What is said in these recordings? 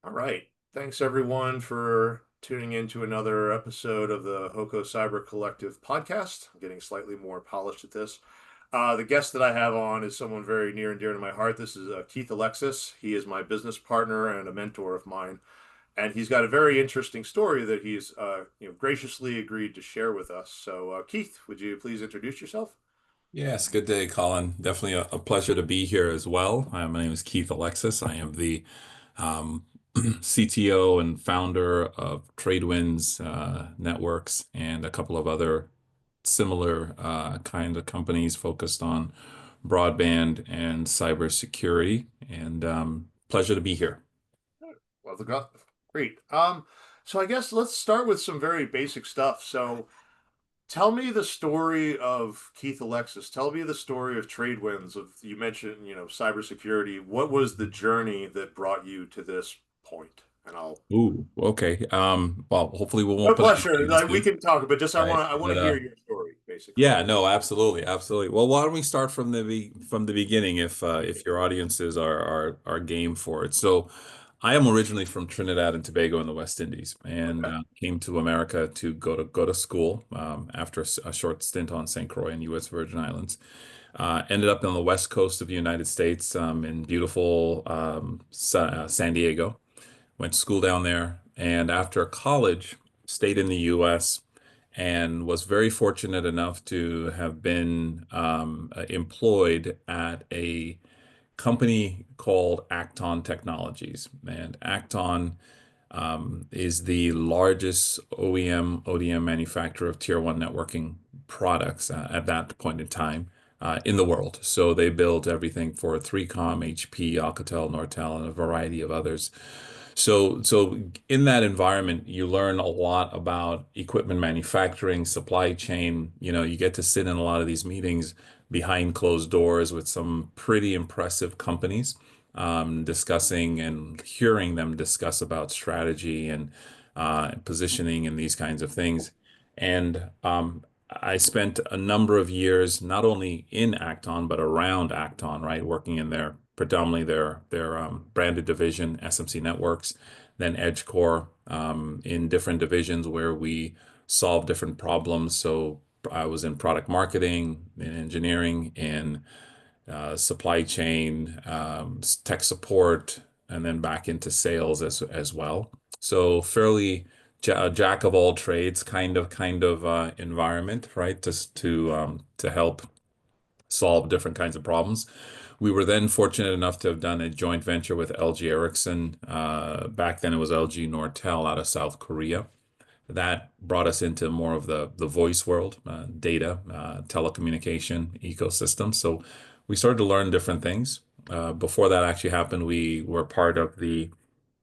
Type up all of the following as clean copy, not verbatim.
All right. Thanks everyone for tuning in to another episode of the HoCo Cyber Collective Podcast. I'm getting slightly more polished at this. The guest that I have on is someone very near and dear to my heart. This is Keith Alexis. He is my business partner and a mentor of mine, and he's got a very interesting story that he's graciously agreed to share with us. So, Keith, would you please introduce yourself? Yes, good day, Colin. Definitely a pleasure to be here as well. My name is Keith Alexis. I am the um, CTO and founder of Tradewinds Networks and a couple of other similar kind of companies focused on broadband and cybersecurity. And pleasure to be here. Well, great. So I guess let's start with some very basic stuff. So, tell me the story of Keith Alexis. Tell me the story of Tradewinds. Of you mentioned, cybersecurity. What was the journey that brought you to this point? And I'll Ooh, okay. Well, hopefully we won't no put any pressure. Like, we audiences, can talk, but just right? I want But to hear your story, basically. yeah, no, absolutely, absolutely. Well, why don't we start from from the beginning if your audiences are game for it. So, I am originally from Trinidad and Tobago in the West Indies, and Okay. came to America to go to school after a short stint on St. Croix in U.S. Virgin Islands. Ended up on the west coast of the United States in beautiful San Diego. Went to school down there, and after college, stayed in the U.S. and was very fortunate enough to have been employed at a company called Acton Technologies. And Acton is the largest OEM, ODM manufacturer of tier one networking products at that point in time in the world. So they built everything for 3Com, HP, Alcatel, Nortel, and a variety of others. So in that environment, you learn a lot about equipment manufacturing, supply chain. You get to sit in a lot of these meetings behind closed doors with some pretty impressive companies, discussing and hearing them discuss about strategy and positioning and these kinds of things. And I spent a number of years not only in Acton but around Acton, right, working in their predominantly their branded division, SMC Networks, then EdgeCore in different divisions where we solve different problems. So I was in product marketing, in engineering, in supply chain, tech support, and then back into sales as well. So fairly a jack of all trades kind of environment, right? Just to help solve different kinds of problems. We were then fortunate enough to have done a joint venture with LG Ericsson. Back then it was LG Nortel out of South Korea. That brought us into more of the voice world, data, telecommunication ecosystem. So we started to learn different things. Before that actually happened, we were part of the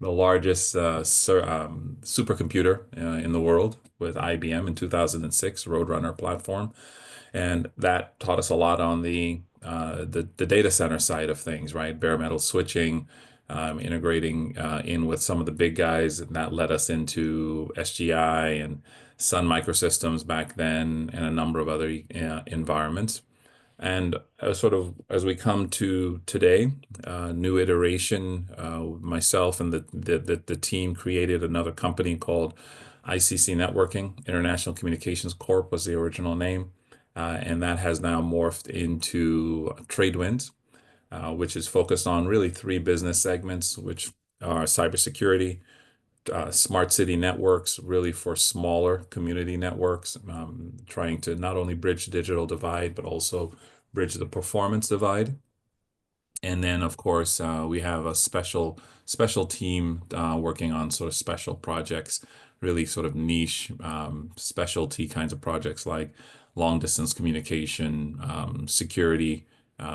largest supercomputer in the world with IBM in 2006, Roadrunner platform, and that taught us a lot on the data center side of things, right? Bare metal switching, integrating in with some of the big guys, and that led us into SGI and Sun Microsystems back then, and a number of other environments. And sort of as we come to today, new iteration, myself and the team created another company called ICC Networking, International Communications Corp was the original name. And that has now morphed into Tradewinds, which is focused on really three business segments, which are cybersecurity, smart city networks, really for smaller community networks, trying to not only bridge the digital divide, but also bridge the performance divide. And then, of course, we have a special team working on sort of special projects, really sort of niche specialty kinds of projects like long distance communication, security,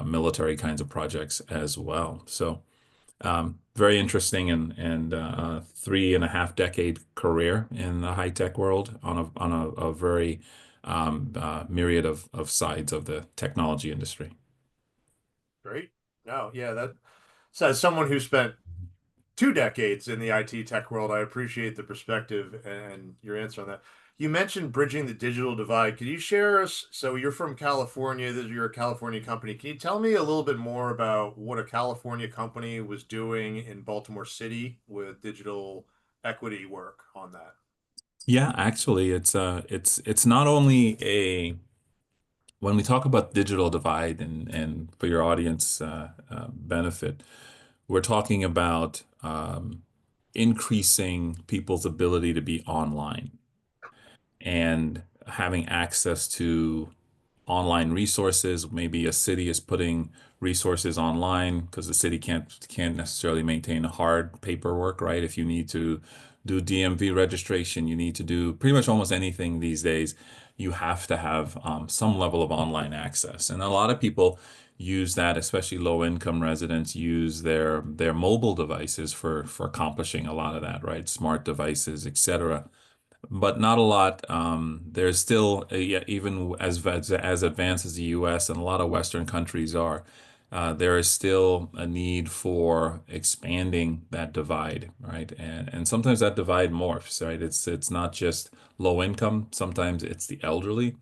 military kinds of projects as well. So very interesting and 3.5 decade career in the high tech world on a very myriad of sides of the technology industry. Great. No, yeah, that so as someone who spent 2 decades in the IT tech world, I appreciate the perspective and your answer on that. You mentioned bridging the digital divide. Could you share us? So you're from California. You're a California company. Can you tell me a little bit more about what a California company was doing in Baltimore City with digital equity work on that? Yeah, actually, it's not only a when we talk about digital divide and for your audience benefit, we're talking about increasing people's ability to be online and having access to online resources. Maybe a city is putting resources online because the city can't necessarily maintain hard paperwork, right? If you need to do DMV registration, you need to do pretty much almost anything these days. You have to have some level of online access, and a lot of people use that, especially low income residents, use their mobile devices for accomplishing a lot of that, right? Smart devices, etc, but not a lot. There's still, yeah, even as advanced as the U.S. and a lot of Western countries are, there is still a need for expanding that divide, right? And sometimes that divide morphs, right? It's not just low income. Sometimes it's the elderly.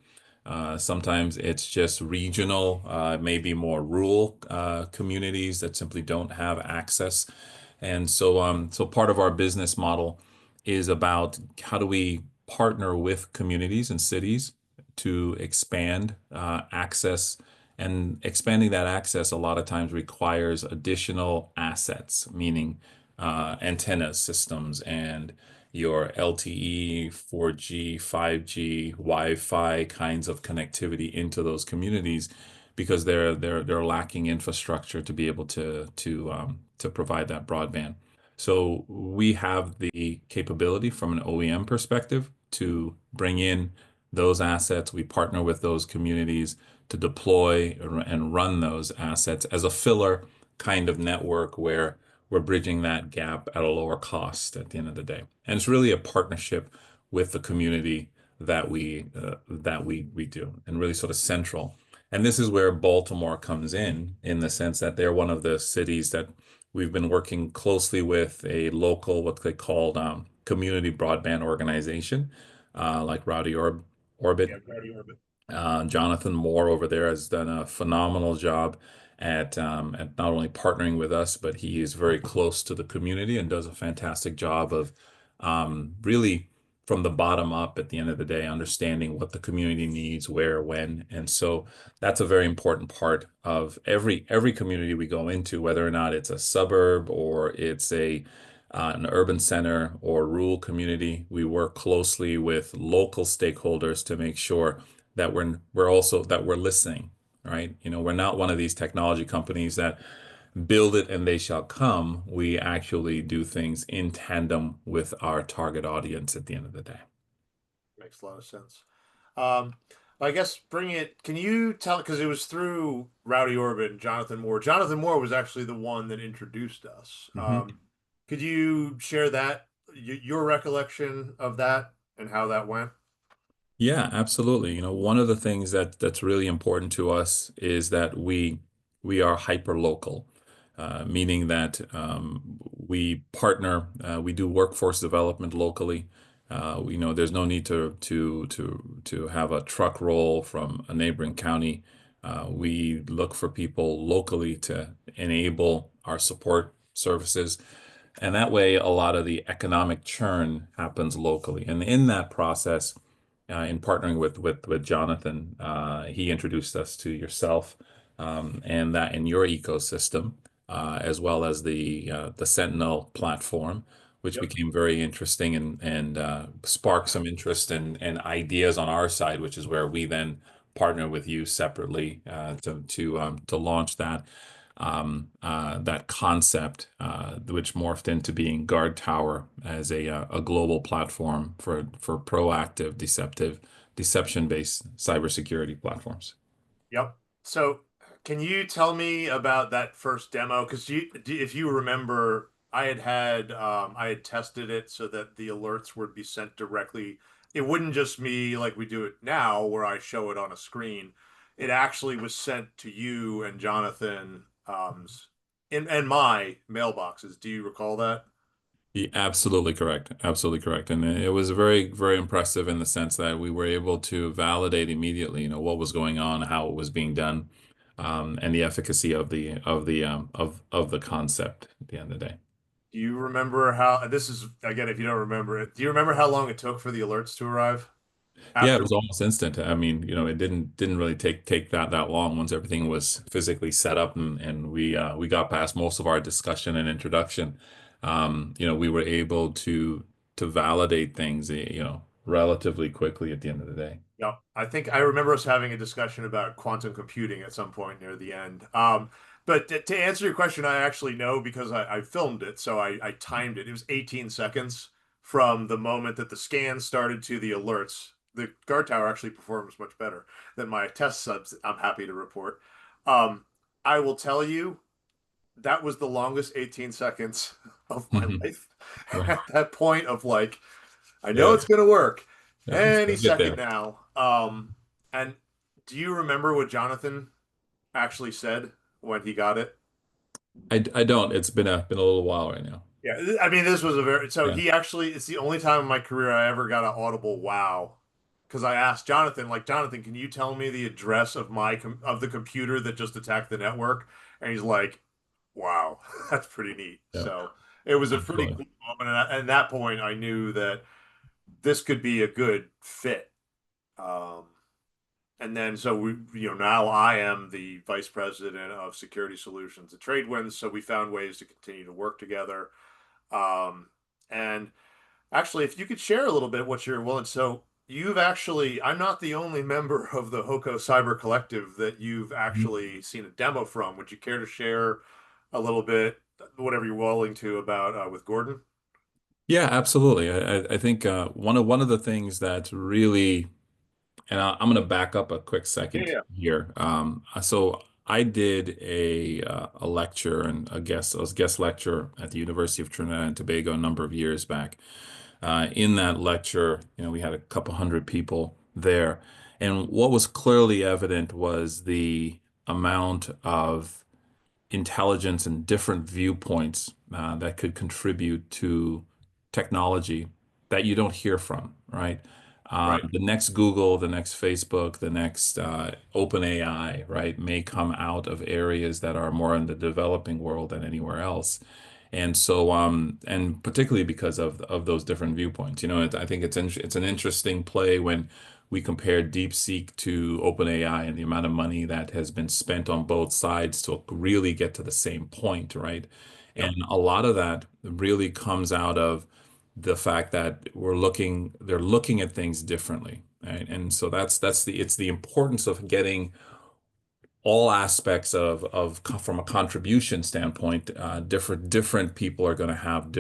Sometimes it's just regional, maybe more rural communities that simply don't have access. And so part of our business model is about how do we partner with communities and cities to expand access. And expanding that access a lot of times requires additional assets, meaning antenna systems and your LTE, 4G, 5G, Wi-Fi kinds of connectivity into those communities because they're lacking infrastructure to be able to provide that broadband. So we have the capability from an OEM perspective to bring in those assets. We partner with those communities to deploy and run those assets as a filler kind of network where we're bridging that gap at a lower cost at the end of the day. And it's really a partnership with the community that we do, and really sort of central. And this is where Baltimore comes in the sense that they're one of the cities that we've been working closely with a local, what they called community broadband organization, like Orbit. Yeah, Guardy Orbit. Jonathan Moore over there has done a phenomenal job at not only partnering with us, but he is very close to the community and does a fantastic job of really from the bottom up at the end of the day, understanding what the community needs, where, when. And so that's a very important part of every community we go into, whether or not it's a suburb or it's an urban center or rural community. We work closely with local stakeholders to make sure that we're listening, right? We're not one of these technology companies that build it and they shall come. We actually do things in tandem with our target audience at the end of the day. Makes a lot of sense. Um, I guess bring it. Can you tell? Because it was through Rowdy Orbit and Jonathan Moore. Jonathan Moore was actually the one that introduced us. Mhm. Could you share that your recollection of that and how that went? Yeah, absolutely. One of the things that's really important to us is that we are hyper local, meaning that we partner, we do workforce development locally. There's no need to have a truck roll from a neighboring county. We look for people locally to enable our support services. And that way, a lot of the economic churn happens locally. And in that process, in partnering with Jonathan, he introduced us to yourself and that in your ecosystem, as well as the Sentinel platform, which Yep. became very interesting and sparked some interest and ideas on our side, which is where we then partner with you separately to launch that concept, which morphed into being GuardTower as a global platform for proactive, deception-based cybersecurity platforms. Yep. So, can you tell me about that first demo? Because if you remember, I had tested it so that the alerts would be sent directly. It wouldn't just me like we do it now, where I show it on a screen. It actually was sent to you and Jonathan, in my mailboxes. Do you recall that? Absolutely correct. Absolutely correct. And it was very, very impressive in the sense that we were able to validate immediately, what was going on, how it was being done, and the efficacy of the concept at the end of the day. Do you remember how this is again? If you don't remember it, do you remember how long it took for the alerts to arrive Yeah, it after? was almost instant. I mean, it didn't really take that long once everything was physically set up and we got past most of our discussion and introduction. We were able to validate things, relatively quickly at the end of the day. Yeah, I think I remember us having a discussion about quantum computing at some point near the end. But to answer your question, I actually know because I filmed it, so I timed it. It was 18 seconds from the moment that the scan started to the alerts. The GuardTower actually performs much better than my test subs, I'm happy to report. Um, I will tell you that was the longest 18 seconds of my life. Right. At that point of like, I know Yeah. it's gonna work Yeah. any We'll get second there. now. And do you remember what Jonathan actually said when he got it? I don't. It's been a little while right now. Yeah, I mean, this was a very so Yeah. he actually it's the only time in my career I ever got an audible wow. Because I asked Jonathan, like, Jonathan, can you tell me the address of of the computer that just attacked the network? And he's like, wow, that's pretty neat. Yeah. So it was a pretty Absolutely. cool moment. And at that point, I knew that this could be a good fit. Um, And then, so now I am the vice president of security solutions at Tradewinds. So we found ways to continue to work together. And actually, if you could share a little bit what you're willing. So I'm not the only member of the HoCo Cyber Collective that you've Mhm. actually seen a demo from. Would you care to share a little bit, whatever you're willing to, about with Gordon? Yeah, absolutely. I think one of the things that really, and I'm going to back up a quick second Yeah. here. So I did a lecture and I was a guest lecturer at the University of Trinidad and Tobago a number of years back. In that lecture, we had a couple hundred people there, and what was clearly evident was the amount of intelligence and different viewpoints that could contribute to technology that you don't hear from, right? Right. The next Google, the next Facebook, the next OpenAI, right, may come out of areas that are more in the developing world than anywhere else. And so, and particularly because of those different viewpoints, I think it's an interesting play when we compare DeepSeek to OpenAI and the amount of money that has been spent on both sides to really get to the same point, right? And Yep. a lot of that really comes out of the fact that they're looking at things differently, right? And so it's the importance of getting all aspects from a contribution standpoint. Different people are going to have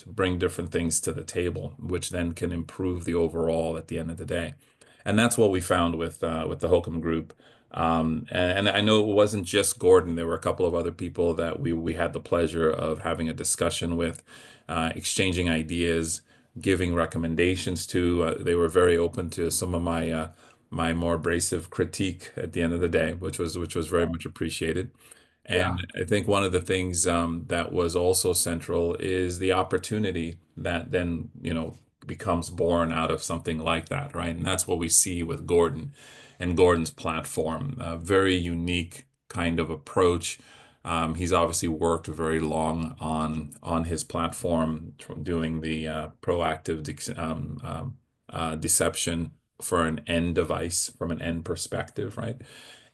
bring different things to the table, which then can improve the overall at the end of the day. And that's what we found with the Hokum group. And I know it wasn't just Gordon. There were a couple of other people that we had the pleasure of having a discussion with, exchanging ideas, giving recommendations to. They were very open to some of my more abrasive critique at the end of the day, which was very much appreciated. Yeah. And I think one of the things that was also central is the opportunity that then, becomes born out of something like that, right? And that's what we see with Gordon and Gordon's platform. A very unique kind of approach. He's obviously worked very long on his platform, doing the proactive deception for an end device from an end perspective, right?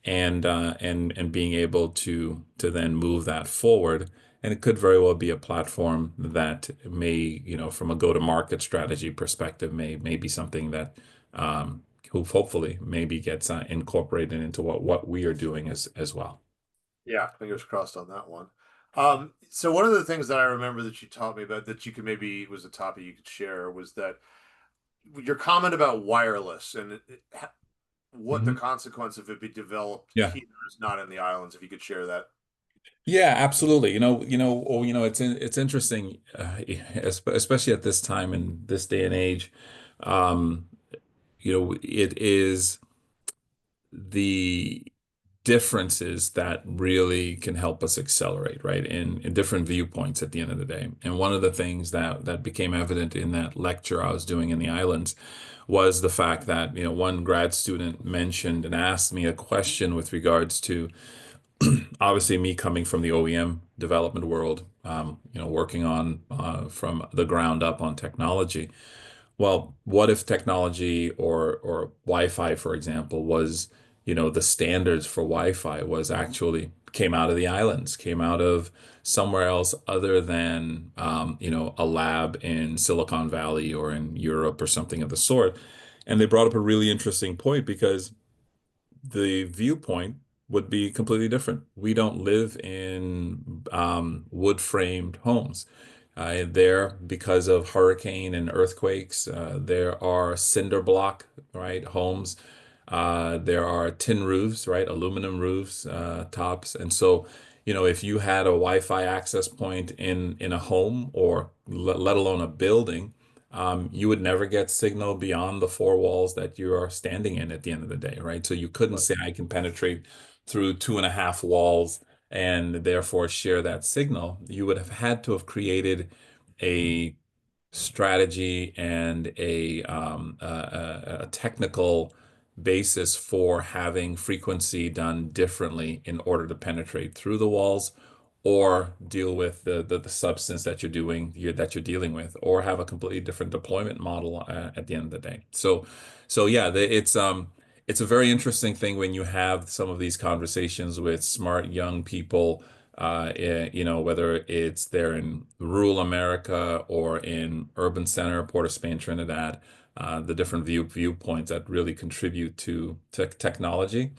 And being able to then move that forward. And it could very well be a platform that may, from a go-to-market strategy perspective, may be something that who hopefully maybe gets incorporated into what we are doing as well. Yeah, fingers crossed on that one. So one of the things that I remember that you taught me about that you could maybe was a topic you could share was that your comment about wireless and what the Mhm. consequence if it be developed Yeah. here is not in the islands. If you could share that. Yeah, absolutely. It's interesting, especially at this time in this day and age. Um, it is the differences that really can help us accelerate, right? In different viewpoints at the end of the day. And one of the things that became evident in that lecture I was doing in the islands was the fact that, one grad student mentioned and asked me a question with regards to obviously me coming from the OEM development world, working on from the ground up on technology. Well, what if technology or Wi-Fi, for example, was, the standards for Wi-Fi was actually came out of the islands, came out of somewhere else other than, a lab in Silicon Valley or in Europe or something of the sort. And they brought up a really interesting point because the viewpoint would be completely different. We don't live in wood framed homes. There, because of hurricane and earthquakes, there are cinder block, right, homes. There are tin roofs, right, aluminum roofs, tops. And so, if you had a Wi-Fi access point in a home or let alone a building, you would never get signal beyond the four walls that you are standing in at the end of the day, right? So you couldn't Right. say I can penetrate through two and a half walls and therefore share that signal. You would have had to have created a strategy and a technical basis for having frequency done differently in order to penetrate through the walls or deal with the substance that that you're dealing with, or have a completely different deployment model at the end of the day. So yeah, it's a very interesting thing when you have some of these conversations with smart young people, whether it's there in rural America or in urban center, Port of Spain, Trinidad, the different viewpoints that really contribute to technology.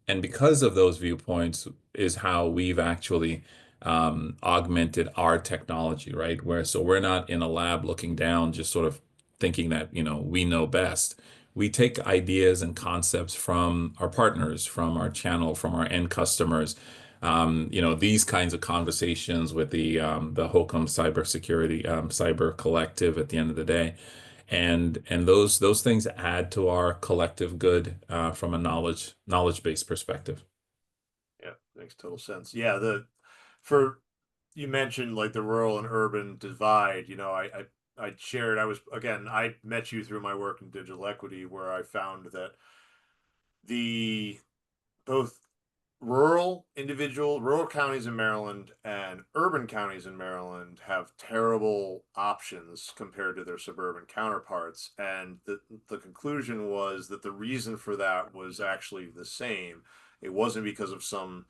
And because of those viewpoints is how we've actually augmented our technology, right? So we're not in a lab looking down, just sort of thinking that, we know best. We take ideas and concepts from our partners, from our channel, from our end customers. These kinds of conversations with the HoCo Cybersecurity Cyber Collective at the end of the day, and those things add to our collective good from a knowledge-based perspective. Yeah, makes total sense. Yeah, for you mentioned like the rural and urban divide. I shared. I met you through my work in digital equity, where I found that the both rural counties in Maryland and urban counties in Maryland have terrible options compared to their suburban counterparts. And the conclusion was that the reason for that was actually the same. It wasn't because of some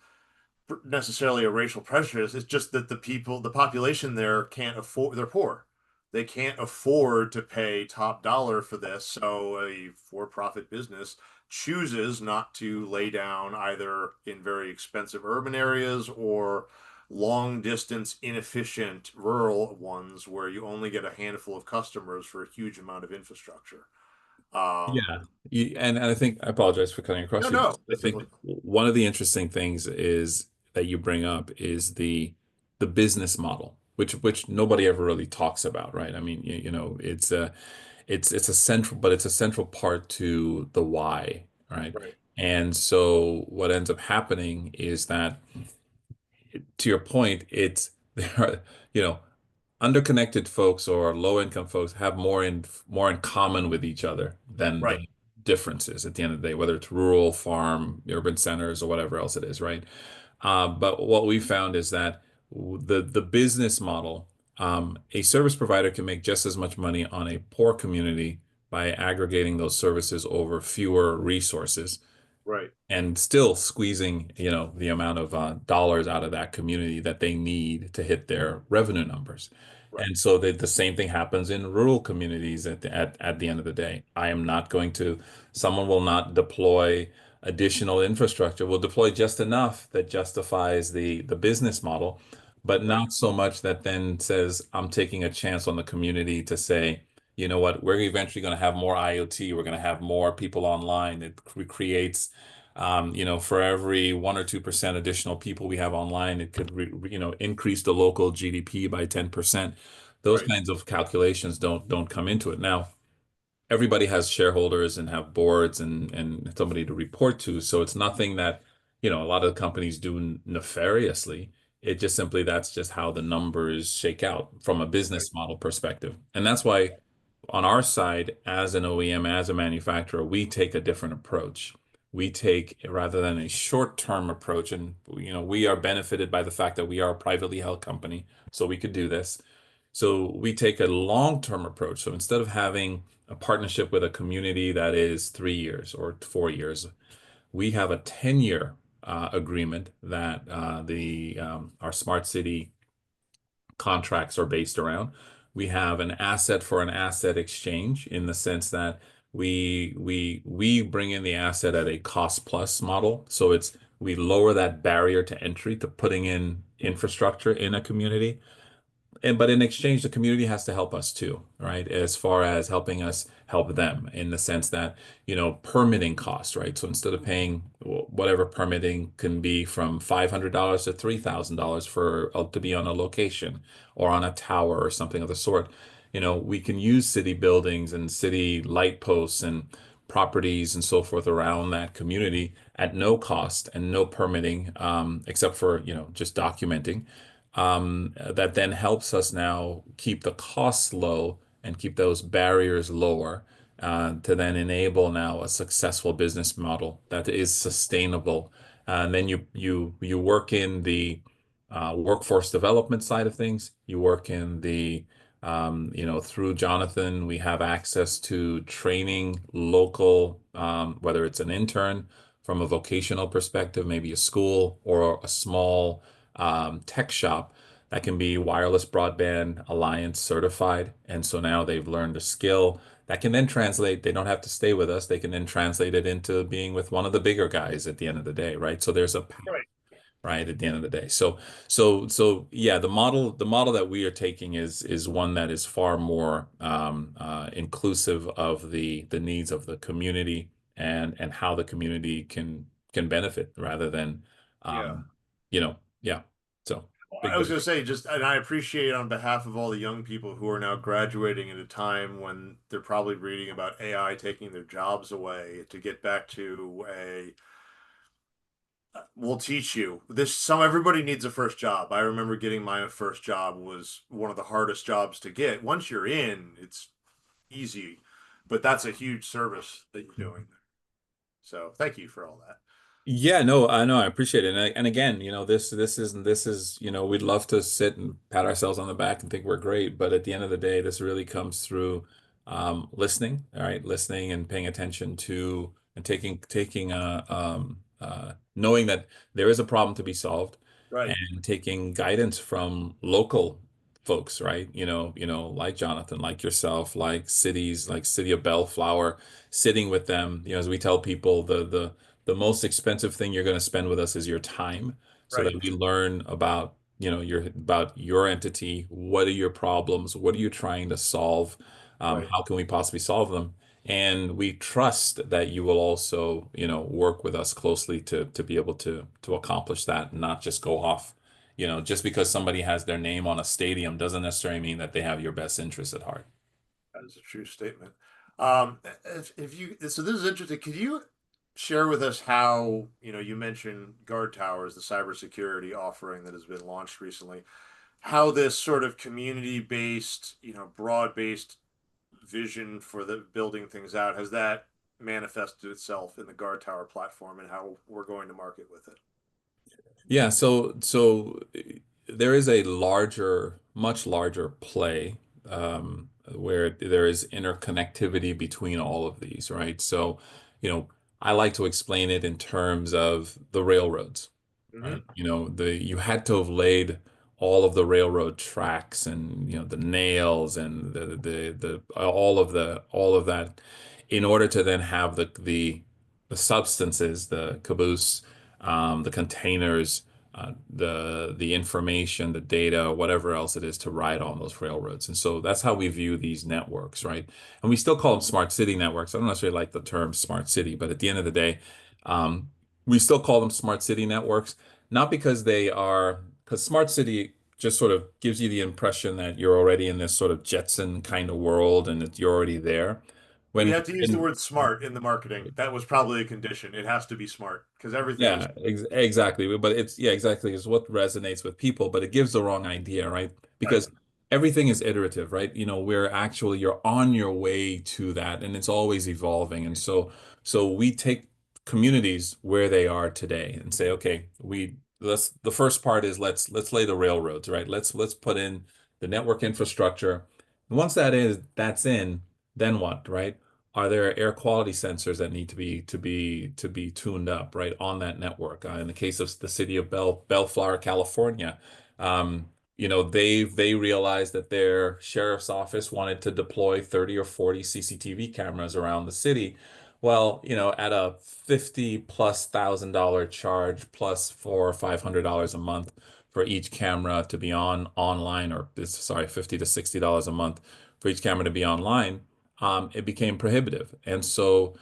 necessarily a racial prejudice. It's just that the population there can't afford, they're poor. They can't afford to pay top dollar for this. So a for-profit business chooses not to lay down either in very expensive urban areas or long distance, inefficient rural ones where you only get a handful of customers for a huge amount of infrastructure. Um, Yeah. And I think I apologize for cutting across no, you. no, I that's think one of the interesting things is that you bring up is the business model, which nobody ever really talks about, right? I mean, it's a central, but it's a central part to the why, right? right, And so what ends up happening is that, to your point, it's there are, you know, underconnected folks or low income folks have more in common with each other than right, the differences at the end of the day, whether it's rural, farm, urban centers, or whatever else it is, right? But what we found is that the business model, a service provider can make just as much money on a poor community by aggregating those services over fewer resources right, and still squeezing, the amount of dollars out of that community that they need to hit their revenue numbers. right, And so the same thing happens in rural communities at the end of the day. Someone will not deploy additional infrastructure, will deploy just enough that justifies the business model, but right, not so much that then says, I'm taking a chance on the community to say, you know what, we're eventually going to have more IoT, we're going to have more people online. It creates for every 1 or 2% additional people we have online, it could, increase the local GDP by 10%. Those right. kinds of calculations don't come into it. Now, everybody has shareholders and have boards and somebody to report to, so it's nothing that a lot of companies do nefariously. It just simply that's just how the numbers shake out from a Right. business model perspective. And that's why on our side, as an OEM, as a manufacturer, we take a different approach. We take rather than a short-term approach, and we are benefited by the fact that we are a privately held company, so we could do this. So we take a long-term approach. So instead of having a partnership with a community that is 3 years or 4 years, we have a 10-year agreement that the our smart city contracts are based around. We have an asset for an asset exchange in the sense that we bring in the asset at a cost plus model. So we lower that barrier to entry to putting in infrastructure in a community. But in exchange, the community has to help us too, right? As far as helping us help them in the sense that, permitting costs, right? So instead of paying whatever permitting can be from $500 to $3,000 for to be on a location or on a tower or something of the sort, we can use city buildings and city light posts and properties and so forth around that community at no cost and no permitting, except for, just documenting that then helps us now keep the costs low and keep those barriers lower to then enable now a successful business model that is sustainable. And then you work in the workforce development side of things. You work in the through Jonathan, we have access to training local, whether it's an intern from a vocational perspective, maybe a school or a small tech shop that can be Wireless Broadband Alliance certified. And so now they've learned a skill that can then translate. They don't have to stay with us. They can then translate it into being with one of the bigger guys at the end of the day, right? So there's a path, Right. right, at the end of the day. So yeah, the model that we are taking is one that is far more inclusive of the needs of the community and how the community can benefit rather than Yeah. yeah. So I big was going difference. to say, just, and I appreciate on behalf of all the young people who are now graduating at a time when they're probably reading about AI taking their jobs away to get back to we'll teach you this. Everybody needs a first job. I remember getting my first job was one of the hardest jobs to get. Once you're in, it's easy, but that's a huge service that you're doing. So thank you for all that. Yeah, no, I know, I appreciate it. And again, this is, we'd love to sit and pat ourselves on the back and think we're great, but at the end of the day, this really comes through listening, all right, listening and paying attention to and taking knowing that there is a problem to be solved Right. and taking guidance from local folks, right? Like Jonathan, like yourself, like cities, like City of Bellflower, sitting with them, as we tell people, the most expensive thing you're going to spend with us is your time so that Right. we learn about your entity. What are your problems? What are you trying to solve? Right. How can we possibly solve them? And we trust that you will also work with us closely to be able to accomplish that and not just go off. Just because somebody has their name on a stadium doesn't necessarily mean that they have your best interest at heart. That is a true statement. If you, so this is interesting. Could you share with us how, you mentioned GuardTower is the cybersecurity offering that has been launched recently, how this sort of community-based, broad-based vision for the building things out, has that manifested itself in the GuardTower platform and how we're going to market with it? Yeah, so there is a much larger play where there is interconnectivity between all of these, right? So, you know, I like to explain it in terms of the railroads, right? Hmm. You had to have laid all of the railroad tracks and the nails and the all of that in order to then have the substances, the caboose, the containers, the information, the data, whatever else it is to ride on those railroads. And so that's how we view these networks, right? And we still call them smart city networks. I don't necessarily like the term smart city, but at the end of the day, um, we still call them smart city networks, not because smart city just sort of gives you the impression that you're already in this sort of Jetson kind of world and that you're already there. We when have to use the word smart in the marketing. That was probably a condition. It has to be smart because everything is Yeah, exactly. But it's yeah, exactly. It's what resonates with people, but it gives the wrong idea, right? right. Because everything is iterative, right? We're actually you're on your way to that, and it's always evolving. And so we take communities where they are today and say, okay, we let's the first part is let's lay the railroads, right? Let's put in the network infrastructure. And once that's in, then what, right? Are there air quality sensors that need to be tuned up right on that network? In the case of the city of Bellflower, California, um, they realized that their sheriff's office wanted to deploy 30 or 40 CCTV cameras around the city. Well, at a 50 plus $1,000 charge plus $400 or $500 a month for each camera to be online, or sorry, $50 to $60 a month for each camera to be online, it became prohibitive. And so,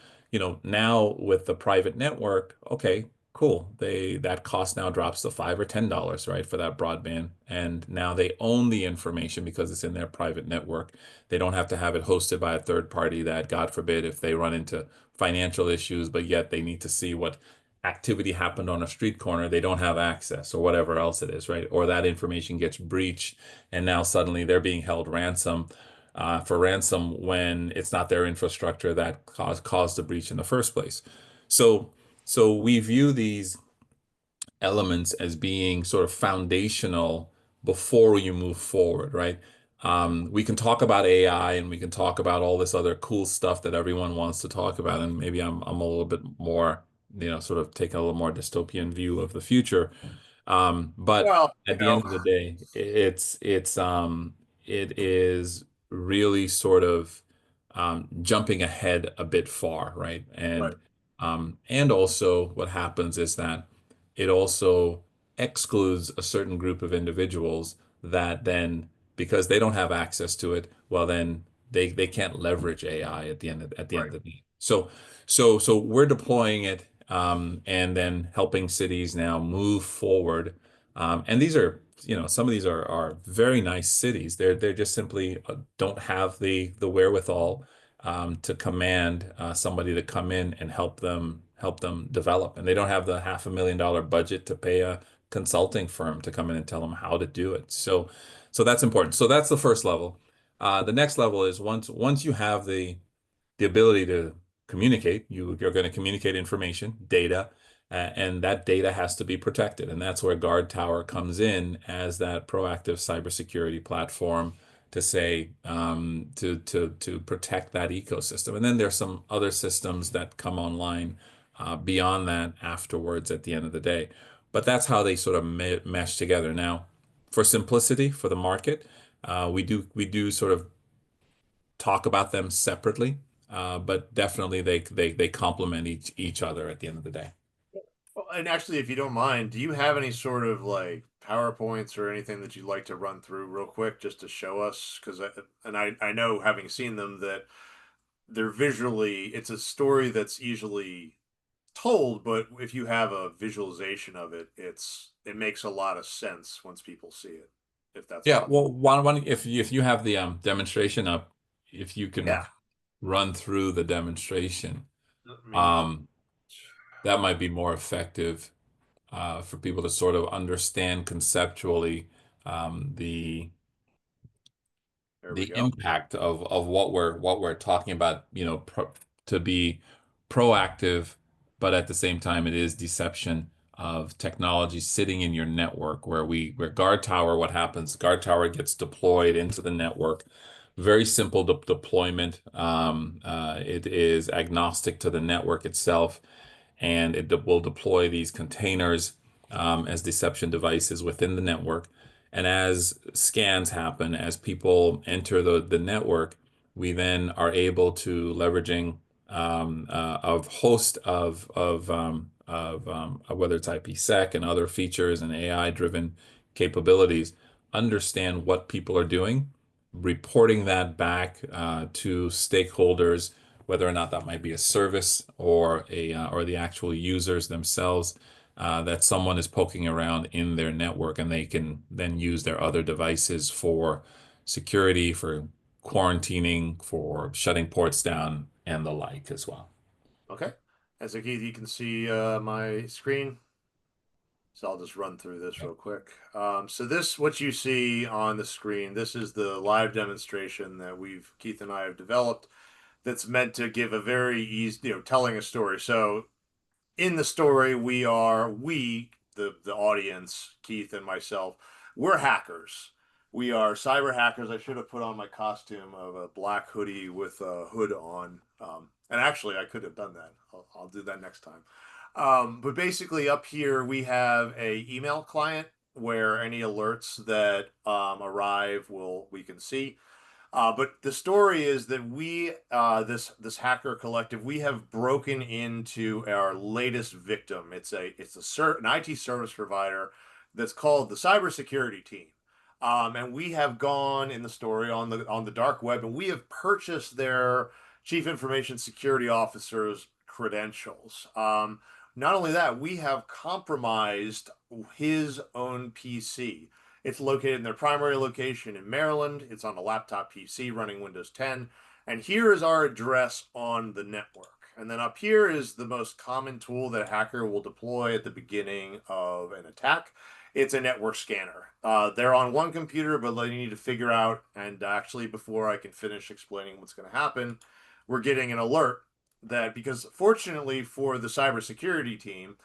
now with the private network, okay, cool. That cost now drops to $5 or $10, right, for that broadband. And now they own the information because it's in their private network. They don't have to have it hosted by a third party that, God forbid, if they run into financial issues, but yet they need to see what activity happened on a street corner, they don't have access or whatever else it is, right? Or that information gets breached and now suddenly they're being held for ransom when it's not their infrastructure that caused the breach in the first place. So, so we view these elements as being sort of foundational before you move forward, right? We can talk about AI and we can talk about all this other cool stuff that everyone wants to talk about, and maybe I'm a little bit more, sort of taking a little more dystopian view of the future. But Well, at the end of the day, it is really sort of jumping ahead a bit far, right? right, And also what happens is that it also excludes a certain group of individuals that then, because they don't have access to it, well then they can't leverage AI at the end right. of the day. So we're deploying it, and then helping cities now move forward. And these are, some of these are very nice cities. They're just simply don't have the wherewithal to command somebody to come in and help them develop, and they don't have the $500,000 budget to pay a consulting firm to come in and tell them how to do it. So that's important. So that's the first level. The next level is once you have the ability to communicate. You're going to communicate information, data, and that data has to be protected. And that's where GuardTower comes in as that proactive cybersecurity platform to say to protect that ecosystem. And then there's some other systems that come online beyond that afterwards at the end of the day. But that's how they sort of mesh together. Now, for simplicity for the market, we do sort of talk about them separately, but definitely they complement each other at the end of the day. Well, and actually, if you don't mind, do you have any sort of like PowerPoints or anything that you'd like to run through real quick just to show us? Because I know, having seen them, that they're visually, it's a story that's easily told, but if you have a visualization of it, it makes a lot of sense once people see it, if that's Yeah, possible. well, one if you have the demonstration up, if you can Yeah. run through the demonstration, Let me, um, that might be more effective for people to sort of understand conceptually the there we the go. impact of what we're talking about, to be proactive, but at the same time, it is deception of technology sitting in your network where Guard Tower, what happens? Guard Tower gets deployed into the network. Very simple deployment. It is agnostic to the network itself, and it will deploy these containers as deception devices within the network. And as scans happen, as people enter the network, we then are able to leveraging of host of whether it's IPsec and other features and AI driven capabilities, understand what people are doing, reporting that back to stakeholders, whether or not that might be a service or the actual users themselves, that someone is poking around in their network, and they can then use their other devices for security, for quarantining, for shutting ports down, and the like as well. Okay. As a Keith, you can see my screen. So I'll just run through this Yep. real quick. So this, what you see on the screen, this is the live demonstration that Keith and I have developed that's meant to give a very easy, telling a story. So in the story, the audience, Keith and myself, we're hackers. We are cyber hackers. I should have put on my costume of a black hoodie with a hood on. And actually, I could have done that. I'll do that next time. But basically, up here we have a email client where any alerts that arrive we can see. But the story is that this hacker collective, we have broken into our latest victim. An IT service provider that's called the cybersecurity team. And we have gone in the story on the dark web, and we have purchased their chief information security officer's credentials. Not only that, we have compromised his own PC. It's located in their primary location in Maryland. It's on a laptop PC running Windows 10. And here is our address on the network. And then up here is the most common tool that a hacker will deploy at the beginning of an attack. It's a network scanner. They're on one computer, but they need to figure out, and actually, before I can finish explaining what's going to happen, we're getting an alert that, because fortunately for the cybersecurity team,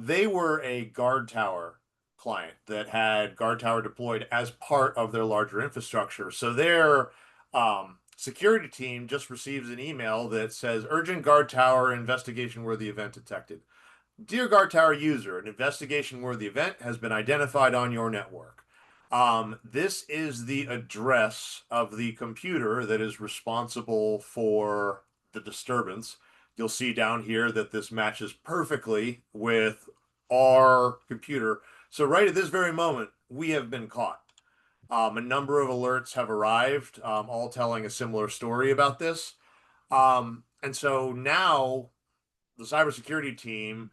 they were a GuardTower client that had GuardTower deployed as part of their larger infrastructure. So their security team just receives an email that says, urgent GuardTower investigation worthy event detected. Dear GuardTower user, an investigation worthy event has been identified on your network. This is the address of the computer that is responsible for the disturbance. You'll see down here that this matches perfectly with our computer. So right at this very moment, we have been caught. A number of alerts have arrived, all telling a similar story about this. And so now the cybersecurity team,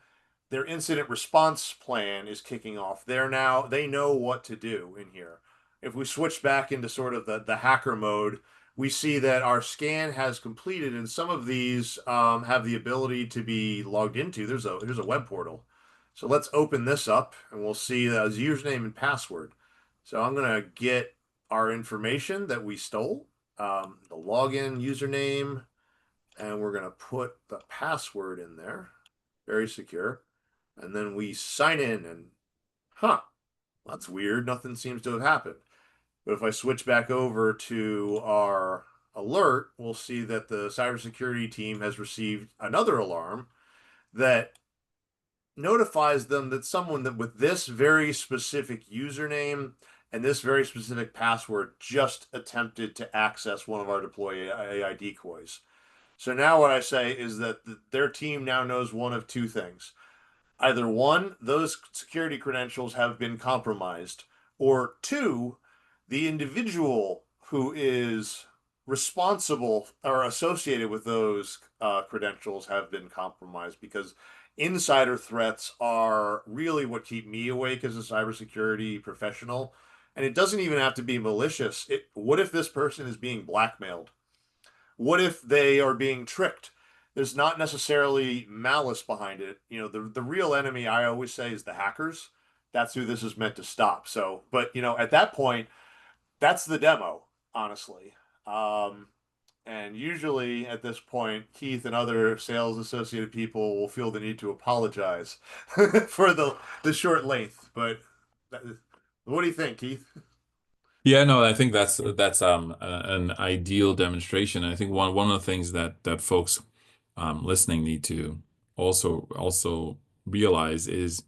their incident response plan is kicking off. They know what to do in here. If we switch back into sort of the hacker mode, we see that our scan has completed, and some of these have the ability to be logged into. Here's a web portal. So let's open this up, and we'll see the username and password. So I'm gonna get our information that we stole, the login username, and we're gonna put the password in there. Very secure. And then we sign in, and that's weird. Nothing seems to have happened. But if I switch back over to our alert, we'll see that the cybersecurity team has received another alarm that notifies them that someone that with this very specific username and this very specific password just attempted to access one of our deploy AI decoys. So now what I say is that their team now knows one of two things. Either one, those security credentials have been compromised, or two, the individual who is responsible or associated with those credentials have been compromised, because insider threats are really what keep me awake as a cybersecurity professional. And it doesn't even have to be malicious. What if this person is being blackmailed? What if they are being tricked? There's not necessarily malice behind it. The real enemy, I always say, is the hackers. That's who this is meant to stop. So, but at that point, that's the demo, honestly. And usually at this point, Keith and other sales associated people will feel the need to apologize for the short length. But that, what do you think, Keith? Yeah, no, I think an ideal demonstration. And I think one of the things that folks listening need to also realize is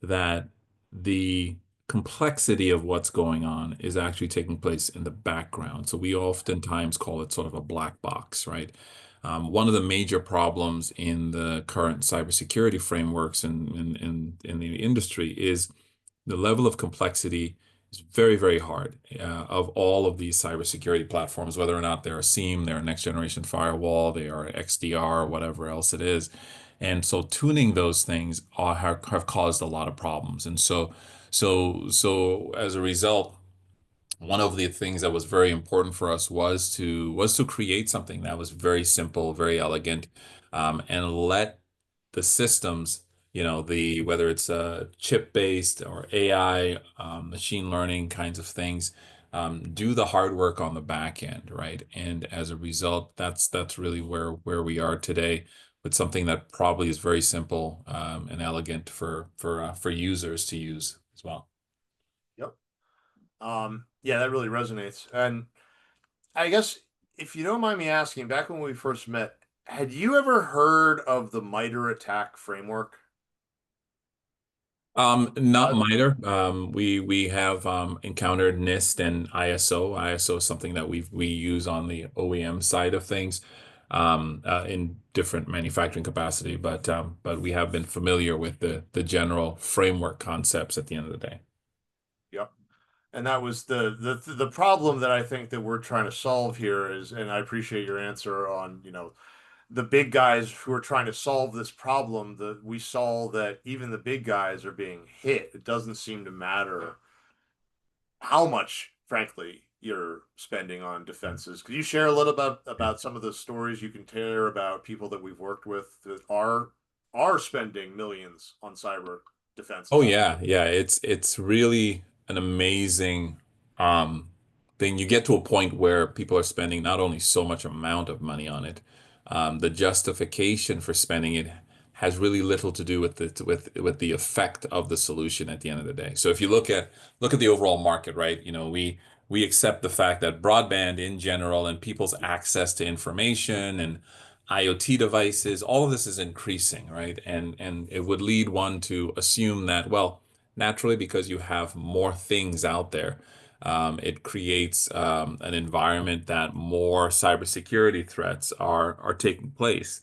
that the complexity of what's going on is actually taking place in the background. So we oftentimes call it sort of a black box, right? One of the major problems in the current cybersecurity frameworks in the industry is the level of complexity is very, very hard of all of these cybersecurity platforms, whether or not they're a SIEM, they're a next generation firewall, they are XDR, whatever else it is. And so tuning those things have caused a lot of problems. And so as a result, one of the things that was very important for us was to create something that was very simple, very elegant, and let the systems, the whether it's chip-based or AI, machine learning kinds of things, do the hard work on the back end, right? And as a result, that's really where we are today with something that probably is very simple, and elegant for users to use as well. Yep. Yeah, that really resonates. And I guess if you don't mind me asking, back when we first met, had you ever heard of the MITRE ATT&CK framework? Not Uh, MITRE. We have encountered NIST and ISO. ISO is something that we use on the OEM side of things, in different manufacturing capacity, but we have been familiar with the general framework concepts at the end of the day. yep. And that was the problem that I think that we're trying to solve here is, and I appreciate your answer on, the big guys who are trying to solve this problem, that we saw that even the big guys are being hit. It doesn't seem to matter how much, frankly, you're spending on defenses. Could you share a little about some of the stories you can tell about people that we've worked with that are spending millions on cyber Oh defenses? yeah, yeah. It's really an amazing thing. You get to a point where people are spending not only so much amount of money on it, the justification for spending it has really little to do with with the effect of the solution at the end of the day. So if you look at the overall market, right? We accept the fact that broadband in general and people's access to information and IoT devices, all of this is increasing, right? And it would lead one to assume that, well, naturally, because you have more things out there, it creates an environment that more cybersecurity threats are taking place.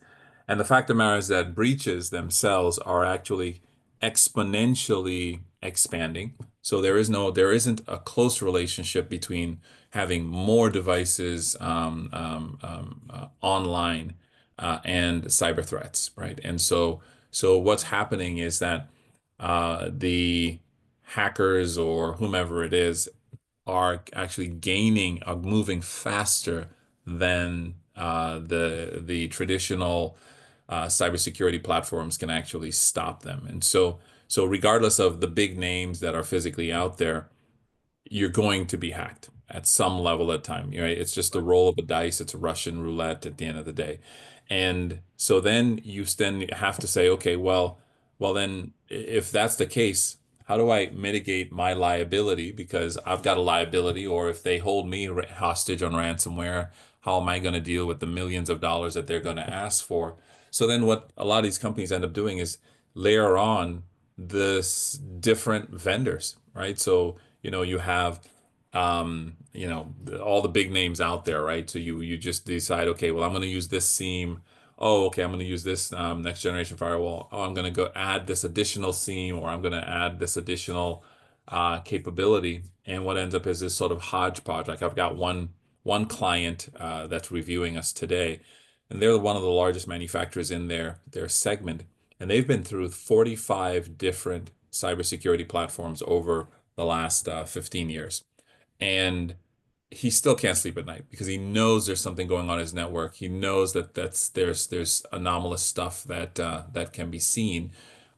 And the fact of the matter is that breaches themselves are actually exponentially expanding. So there isn't a close relationship between having more devices online and cyber threats, right? And so what's happening is that the hackers or whomever it is are actually are moving faster than the traditional cybersecurity platforms can actually stop them. And so regardless of the big names that are physically out there, you're going to be hacked at some level at time. Right? It's just a Right. roll of a dice. It's a Russian roulette at the end of the day. And so then you then have to say, okay, well then if that's the case, how do I mitigate my liability? Because I've got a liability, or if they hold me hostage on ransomware, how am I going to deal with the millions of dollars that they're going to ask for? So then what a lot of these companies end up doing is layer on this different vendors, right? So you have all the big names out there, right? So you just decide, okay, well, I'm going to use this seam. Oh, okay, I'm going to use this next generation firewall. Oh, I'm going to go add this additional seam, or I'm going to add this additional capability. And what ends up is this sort of hodgepodge. Like I've got one client that's reviewing us today, and they're one of the largest manufacturers in their segment, and they've been through 45 different cybersecurity platforms over the last 15 years. And he still can't sleep at night because he knows there's something going on in his network. He knows that there's anomalous stuff that can be seen,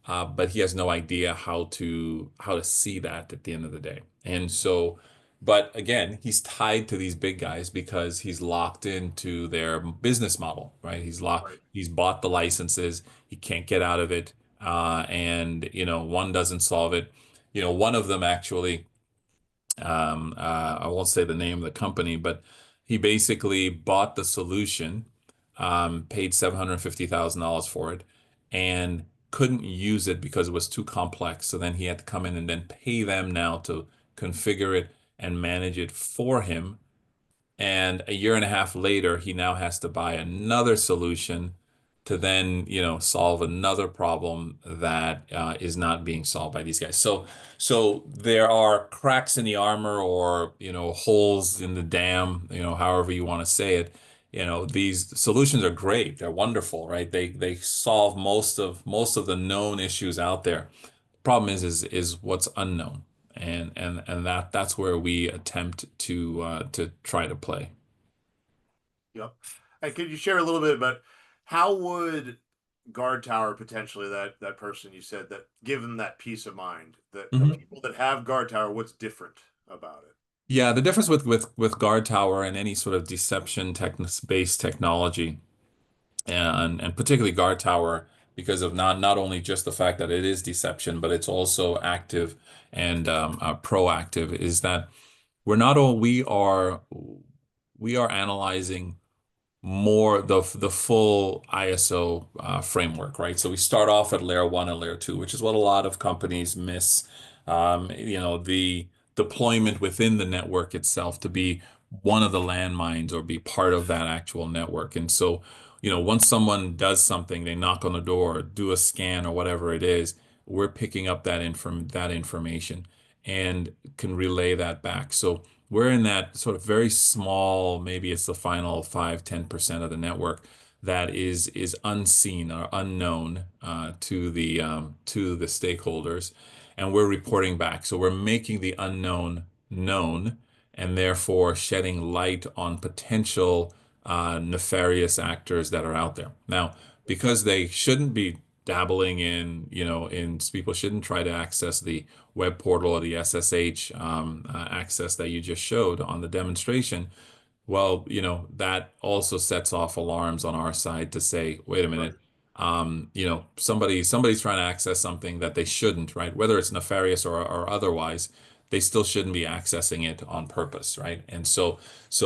but he has no idea how to see that at the end of the day. And so, but again, he's tied to these big guys because he's locked into their business model, right? Right. He's bought the licenses. He can't get out of it, and one doesn't solve it. One of them actually, I won't say the name of the company, but he basically bought the solution, paid $750,000 for it, and couldn't use it because it was too complex. So then he had to come in and then pay them now to configure it and manage it for him. And a year and a half later, he now has to buy another solution to then, solve another problem that is not being solved by these guys. So there are cracks in the armor, or, holes in the dam, however you want to say it. These solutions are great. They're wonderful, right? They solve most of the known issues out there. Problem is what's unknown. and that's where we attempt to try to play. Yep. And could you share a little bit about how would GuardTower potentially that person you said that give them that peace of mind that the Mhm. people that have GuardTower, what's different about it? Yeah, the difference with Guard Tower and any sort of deception tech based technology, and particularly Guard Tower, because of not only just the fact that it is deception, but it's also active and proactive, is that we're not all we are analyzing more the full ISO framework, right? So we start off at layer one and layer two, which is what a lot of companies miss. The deployment within the network itself to be one of the landmines or be part of that actual network. And so, once someone does something, they knock on the door, do a scan or whatever it is, we're picking up that information and can relay that back. So we're in that sort of very small, maybe it's the final 5-10% of the network that is unseen or unknown to the stakeholders, and we're reporting back. So we're making the unknown known, and therefore shedding light on potential nefarious actors that are out there. Now, because they shouldn't be dabbling in people shouldn't try to access the web portal or the SSH access that you just showed on the demonstration. Well, that also sets off alarms on our side to say, wait a Right. minute, somebody's trying to access something that they shouldn't, right? Whether it's nefarious or otherwise, they still shouldn't be accessing it on purpose, right? And so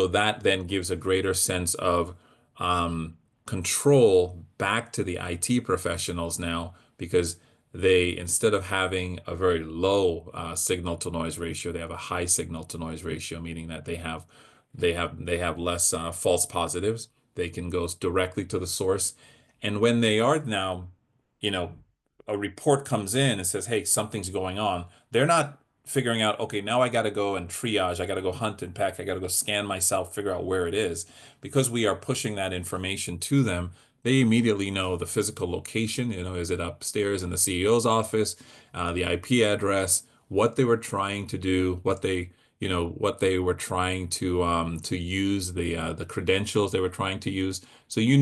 that then gives a greater sense of um, control back to the IT professionals now, because they, instead of having a very low signal to noise ratio, they have a high signal to noise ratio, meaning that they have less false positives. They can go directly to the source. And when they are now, you know, a report comes in and says, hey, something's going on, they're not figuring out, okay, now I got to go and triage. I got to go hunt and peck. I got to go scan myself, figure out where it is. Because we are pushing that information to them, they immediately know the physical location. Is it upstairs in the CEO's office, the IP address, what they were trying to do, what they were trying to use, the credentials they were trying to use. So you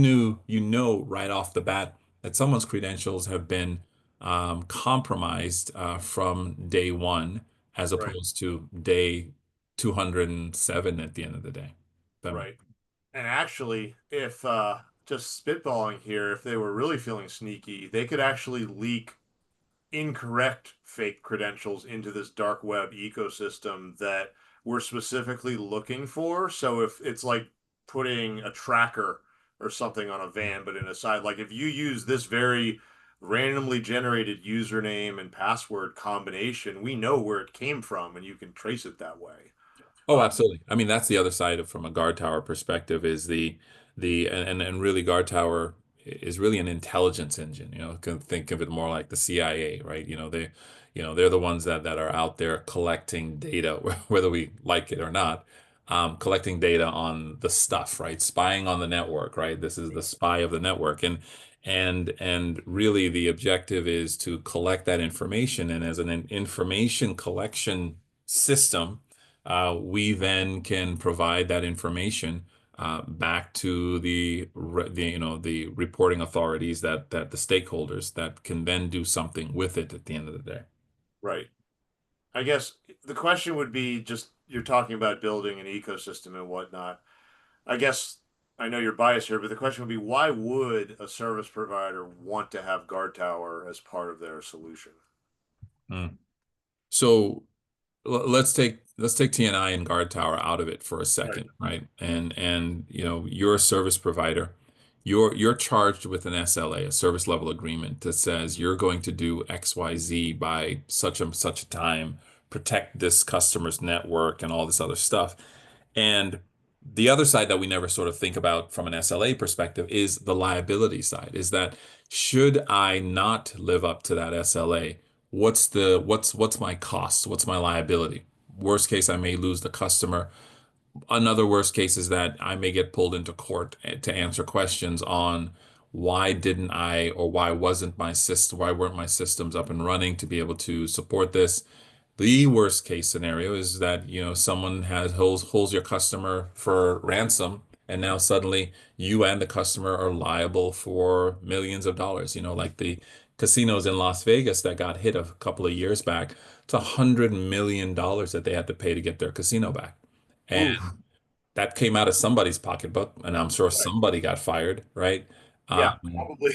know right off the bat that someone's credentials have been compromised from day one, as Right. opposed to day 207 at the end of the day. But, Right. And actually, if just spitballing here, if they were really feeling sneaky, they could actually leak incorrect fake credentials into this dark web ecosystem that we're specifically looking for. So if it's like putting a tracker or something on a van, but in a side, like if you use this very randomly generated username and password combination, we know where it came from and you can trace it that way. oh, Uh, absolutely. I mean, that's the other side of from a guard tower perspective is the and really guard tower is really an intelligence engine. Can think of it more like the CIA, right? They're the ones that are out there collecting data, whether we like it or not, collecting data on the stuff, right? Spying on the network, right? This is the spy of the network, and really the objective is to collect that information, and as an information collection system, we then can provide that information back to the reporting authorities, that the stakeholders that can then do something with it at the end of the day. right. I guess the question would be just you're talking about building an ecosystem and whatnot. I guess I know you're biased here, but the question would be why would a service provider want to have Guard Tower as part of their solution? Mm. So let's take TNI and Guard Tower out of it for a Right, second, right? And you're a service provider. You're charged with an SLA, a service level agreement, that says you're going to do XYZ by such and such a time, protect this customer's network and all this other stuff. And the other side that we never sort of think about from an SLA perspective is the liability side, is that should I not live up to that SLA, what's my cost? What's my liability? Worst case, I may lose the customer. Another worst case is that I may get pulled into court to answer questions on why didn't I, or why weren't my systems up and running to be able to support this. The worst case scenario is that, someone holds your customer for ransom, and now suddenly you and the customer are liable for millions of dollars. Like the casinos in Las Vegas that got hit a couple of years back. It's $100 million that they had to pay to get their casino back. And Ooh, that came out of somebody's pocketbook, and I'm sure right. somebody got fired, right? Yeah, Um, probably.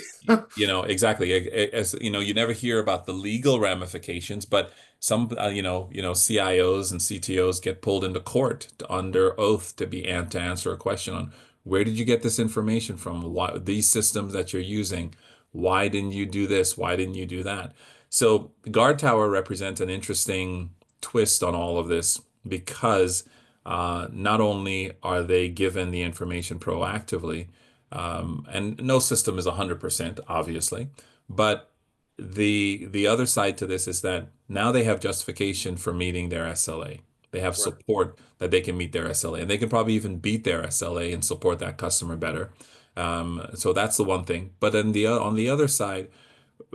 exactly. As you never hear about the legal ramifications, but some, CIOs and CTOs get pulled into court under oath to answer a question on where did you get this information from? Why these systems that you're using? Why didn't you do this? Why didn't you do that? So Guard Tower represents an interesting twist on all of this because not only are they given the information proactively, and no system is 100%, obviously, but the other side to this is that now they have justification for meeting their SLA. They have Right, support that they can meet their SLA, and they can probably even beat their SLA and support that customer better. So that's the one thing. But then on the other side,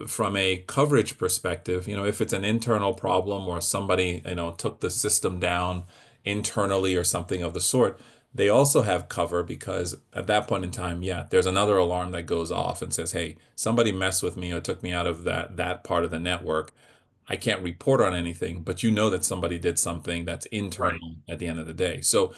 from a coverage perspective, if it's an internal problem or somebody, took the system down internally or something of the sort, they also have cover because at that point in time, yeah, there's another alarm that goes off and says, "Hey, somebody messed with me or took me out of that part of the network." I can't report on anything, but you know that somebody did something that's right. internal at the end of the day. So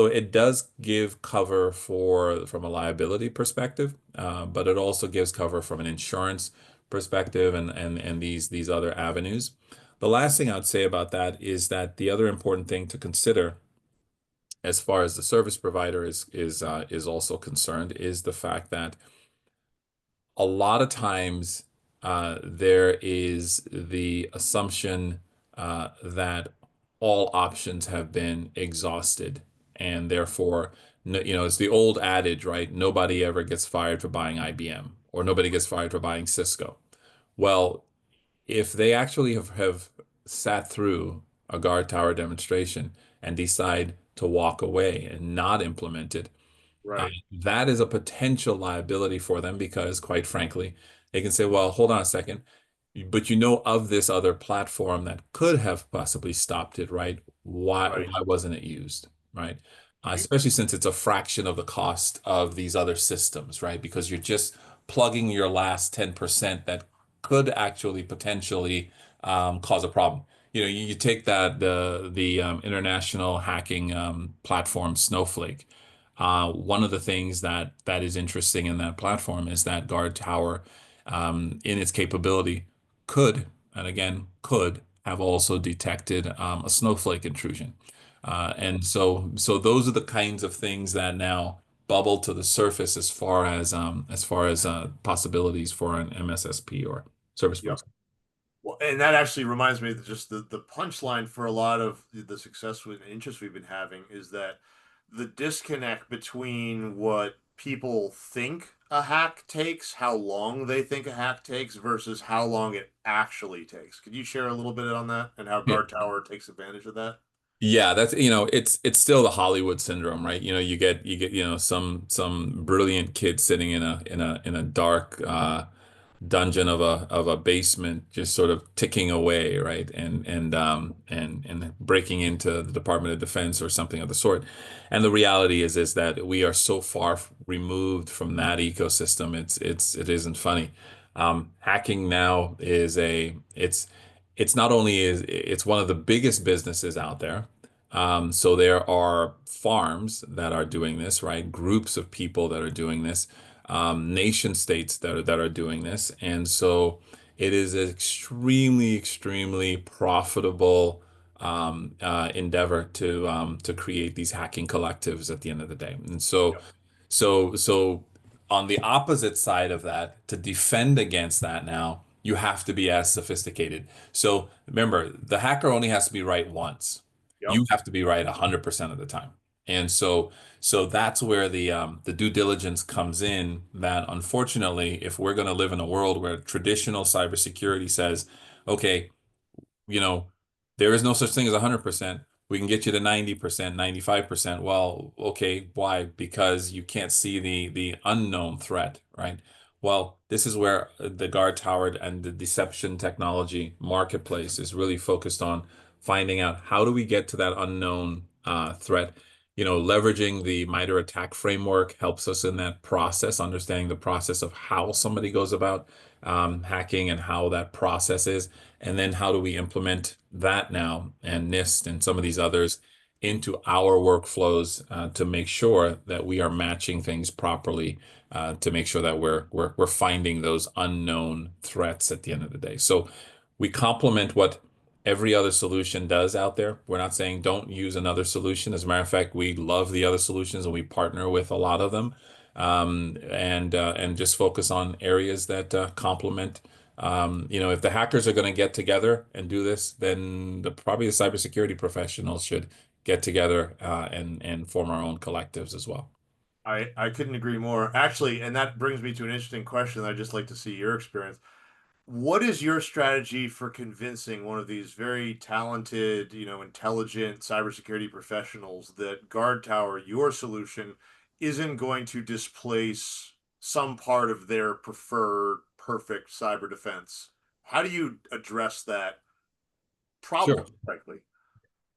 it does give cover from a liability perspective, but it also gives cover from an insurance perspective and these other avenues. The last thing I'd say about that is that the other important thing to consider as far as the service provider is also concerned is the fact that a lot of times there is the assumption that all options have been exhausted, and therefore, no, it's the old adage, right? Nobody ever gets fired for buying IBM, or nobody gets fired for buying Cisco. Well, if they actually have sat through a guard tower demonstration and decide to walk away and not implement it, Right, that is a potential liability for them because, quite frankly, they can say, well, hold on a second, but you know of this other platform that could have possibly stopped it, right? right. Why wasn't it used, right? You- Especially since it's a fraction of the cost of these other systems, right? Because you're just plugging your last 10% that could actually potentially cause a problem. You take the international hacking platform Snowflake. One of the things that is interesting in that platform is that Guard Tower, in its capability, could, and again, could have also detected a snowflake intrusion. And so those are the kinds of things that now bubble to the surface as far as possibilities for an MSSP or service Yep. provider. Well, and that actually reminds me that just the punchline for a lot of the success and interest we've been having is that the disconnect between what people think a hack takes, how long they think a hack takes, versus how long it actually takes. Could you share a little bit on that and how Yeah. Guard Tower takes advantage of that? Yeah, that's it's still the Hollywood syndrome, right? You get some brilliant kid sitting in a dark dungeon of a basement, just sort of ticking away, right? And breaking into the Department of Defense or something of the sort. And the reality is that we are so far removed from that ecosystem. It isn't funny. Hacking now it's not only it's one of the biggest businesses out there. So there are farms that are doing this, right? Groups of people that are doing this, nation states that are doing this, and so it is an extremely, extremely profitable endeavor to create these hacking collectives at the end of the day. And so, Yep. so on the opposite side of that, to defend against that now, you have to be as sophisticated. So remember, the hacker only has to be right once. Yep. You have to be right 100% of the time. And so that's where the due diligence comes in, that unfortunately, if we're going to live in a world where traditional cybersecurity says, okay, you know, there is no such thing as 100%. We can get you to 90%, 95%. Well, okay, why? Because you can't see the unknown threat, right? Well, this is where the Guard Tower and the deception technology marketplace is really focused on finding out how do we get to that unknown threat. Leveraging the MITRE attack framework helps us in that process, understanding the process of how somebody goes about hacking and how that process is, and then how do we implement that now and NIST and some of these others into our workflows to make sure that we are matching things properly to make sure that we're finding those unknown threats at the end of the day. So we complement what every other solution does out there. We're not saying don't use another solution. As a matter of fact, we love the other solutions and we partner with a lot of them, and just focus on areas that complement. If the hackers are going to get together and do this, then probably the cybersecurity professionals should get together and form our own collectives as well. I couldn't agree more. Actually, and that brings me to an interesting question that I'd just like to see your experience. What is your strategy for convincing one of these very talented, intelligent cybersecurity professionals that GuardTower, your solution, isn't going to displace some part of their preferred perfect cyber defense? How do you address that Sure. problem, frankly?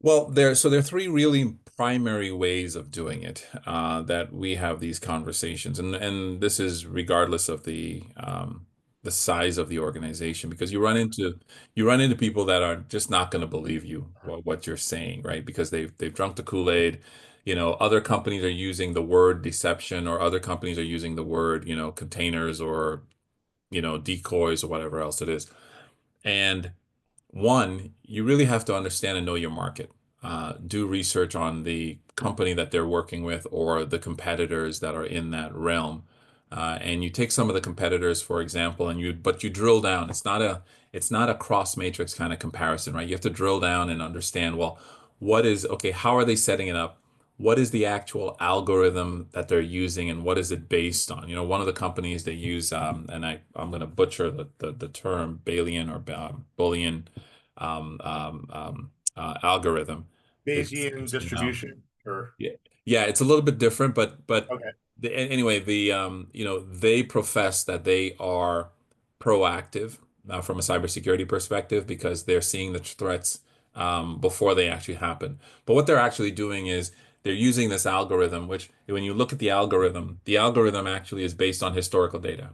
Well, there are three really primary ways of doing it that we have these conversations, and this is regardless of the size of the organization, because you run into people that are just not going to believe you what you're saying, right? Because they've drunk the Kool-Aid. Other companies are using the word deception, or other companies are using the word, containers or decoys or whatever else it is. And one, you really have to understand and know your market. Do research on the company that they're working with or the competitors that are in that realm. And you take some of the competitors, for example, but you drill down. It's not a cross matrix kind of comparison, right? You have to drill down and understand, well, okay, how are they setting it up? What is the actual algorithm that they're using and what is it based on? One of the companies they use, and I'm going to butcher the term Bayesian or Boolean algorithm. It's Bayesian escapes me now. distribution, or Yeah, yeah, it's a little bit different, but okay. anyway, they profess that they are proactive from a cybersecurity perspective because they're seeing the threats before they actually happen. But what they're actually doing is they're using this algorithm, which when you look at the algorithm actually is based on historical data.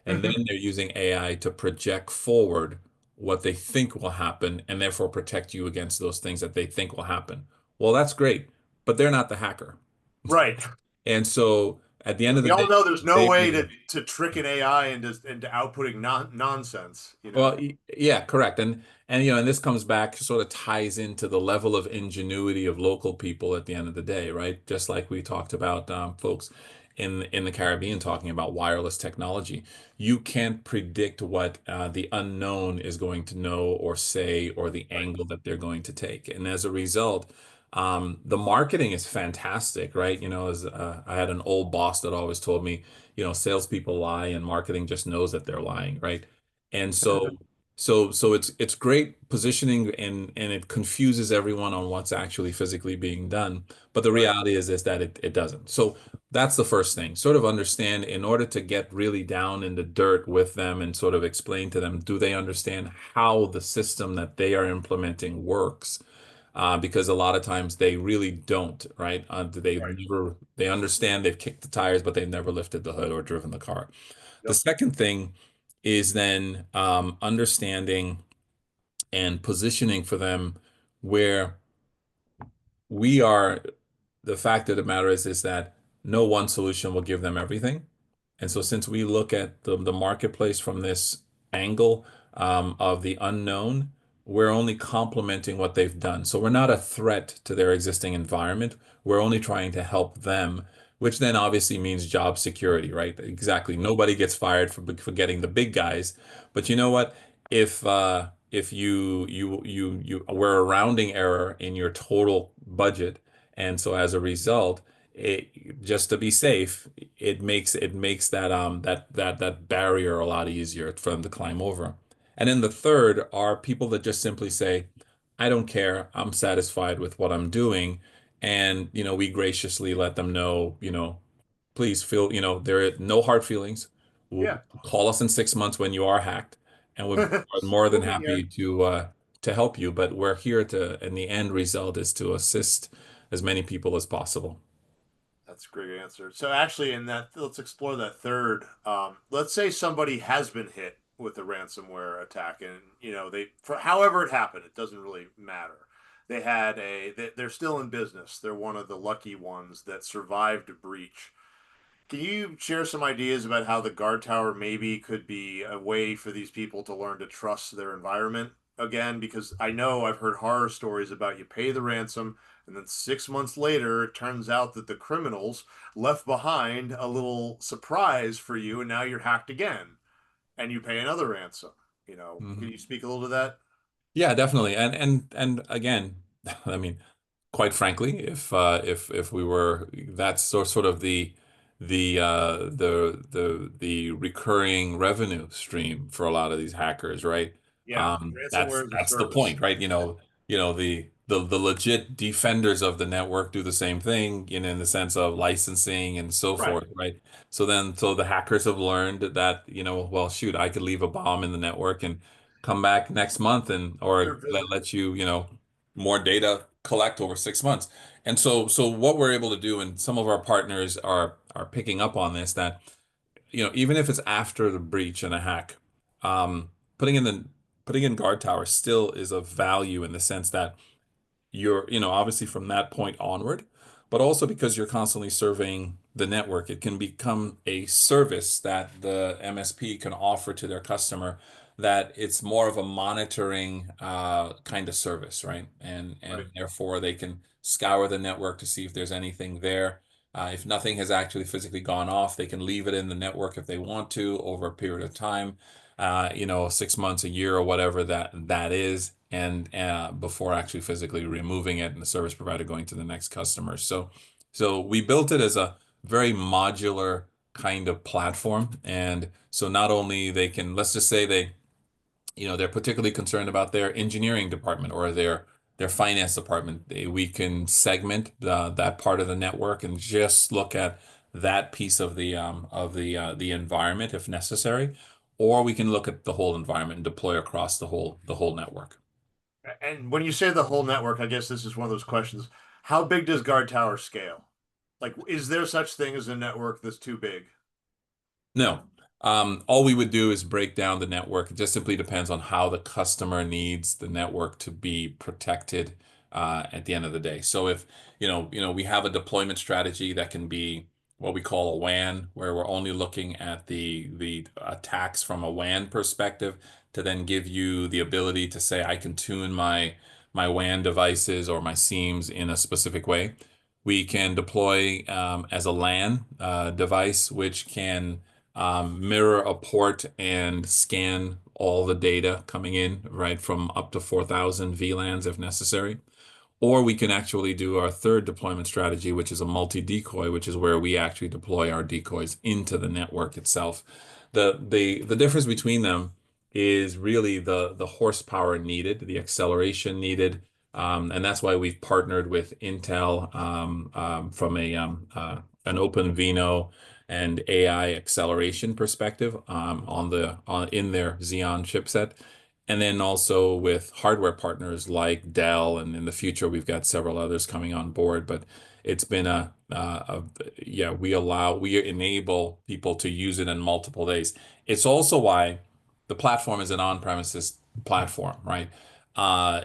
And then they're using AI to project forward what they think will happen and therefore protect you against those things that they think will happen. Well, that's great, but they're not the hacker. Right. And so at the end of the We all day, know there's no they way to trick an AI into outputting nonsense, Well, yeah, correct. And this comes back, sort of ties into the level of ingenuity of local people at the end of the day, right? Just like we talked about folks in the Caribbean talking about wireless technology. You can't predict what the unknown is going to know or say or the Right. angle that they're going to take. And as a result, the marketing is fantastic, right? As I had an old boss that always told me, salespeople lie and marketing just knows that they're lying, right? And so it's great positioning and it confuses everyone on what's actually physically being done. But the Right. reality is that it doesn't. So that's the first thing. Sort of understand in order to get really down in the dirt with them and sort of explain to them, do they understand how the system that they are implementing works? Because a lot of times they really don't, right? Right. They understand they've kicked the tires, but they've never lifted the hood or driven the car. The Yep. second thing is then understanding and positioning for them where we are. The fact of the matter is that no one solution will give them everything. And so since we look at the marketplace from this angle of the unknown, we're only complementing what they've done. So we're not a threat to their existing environment. We're only trying to help them, which then obviously means job security, right? Exactly. Nobody gets fired for getting the big guys. But you know what? If you were a rounding error in your total budget, and so as a result, just to be safe, it makes that barrier a lot easier for them to climb over. And then the third are people that just simply say, I don't care, I'm satisfied with what I'm doing. And we graciously let them know, please feel, there are no hard feelings. Yeah. Call us in 6 months when you are hacked, and we're more than We'll be happy here. to to help you, but we're here to, and the end result is to assist as many people as possible. That's a great answer. So actually, in that, let's explore that third. Let's say somebody has been hit with a ransomware attack, and they, for however it happened, it doesn't really matter. They're still in business. They're one of the lucky ones that survived a breach. Can you share some ideas about how the guard tower maybe could be a way for these people to learn to trust their environment again? Because I know I've heard horror stories about you pay the ransom, and then 6 months later, it turns out that the criminals left behind a little surprise for you, and now you're hacked again, and you pay another ransom. Can Mhm. you speak a little to that? Yeah, definitely. And again, I mean, quite frankly, if we were that's sort of the recurring revenue stream for a lot of these hackers, right? Yeah, That's ransomware as a that's the service. point, right? The legit defenders of the network do the same thing, in the sense of licensing and so Right. forth, right? So the hackers have learned that, well, shoot, I could leave a bomb in the network and come back next month and They're or visit. let you, more data collect over 6 months. And so what we're able to do, and some of our partners are picking up on this, that, even if it's after the breach and a hack, um, putting in the putting in guard tower still is of value in the sense that you're, obviously from that point onward, but also because you're constantly surveying the network, it can become a service that the MSP can offer to their customer, that it's more of a monitoring kind of service, right? And Right. therefore they can scour the network to see if there's anything there. If nothing has actually physically gone off, they can leave it in the network if they want to over a period of time, 6 months, a year, or whatever that is, and before actually physically removing it and the service provider going to the next customer. So we built it as a very modular kind of platform, and so not only they can, let's just say they're particularly concerned about their engineering department or their finance department. We can segment that part of the network and just look at that piece of the environment if necessary, or we can look at the whole environment and deploy across the whole network. And when you say the whole network, I guess this is one of those questions. How big does Guard Tower scale? Like, is there such thing as a network that's too big? No. All we would do is break down the network. It just simply depends on how the customer needs the network to be protected at the end of the day. So if, we have a deployment strategy that can be what we call a WAN, where we're only looking at the attacks from a WAN perspective, to then give you the ability to say, I can tune my WAN devices or my SIEMs in a specific way. We can deploy as a LAN device, which can mirror a port and scan all the data coming in, right, from up to 4,000 VLANs if necessary. Or we can actually do our third deployment strategy, which is a multi-decoy, which is where we actually deploy our decoys into the network itself. The difference between them is really the horsepower needed, the acceleration needed, and that's why we've partnered with Intel from an Open Vino and AI acceleration perspective on in their Xeon chipset, and then also with hardware partners like Dell, and in the future we've got several others coming on board. But it's been yeah, we enable people to use it in multiple days. It's also why the platform is an on-premises platform, right?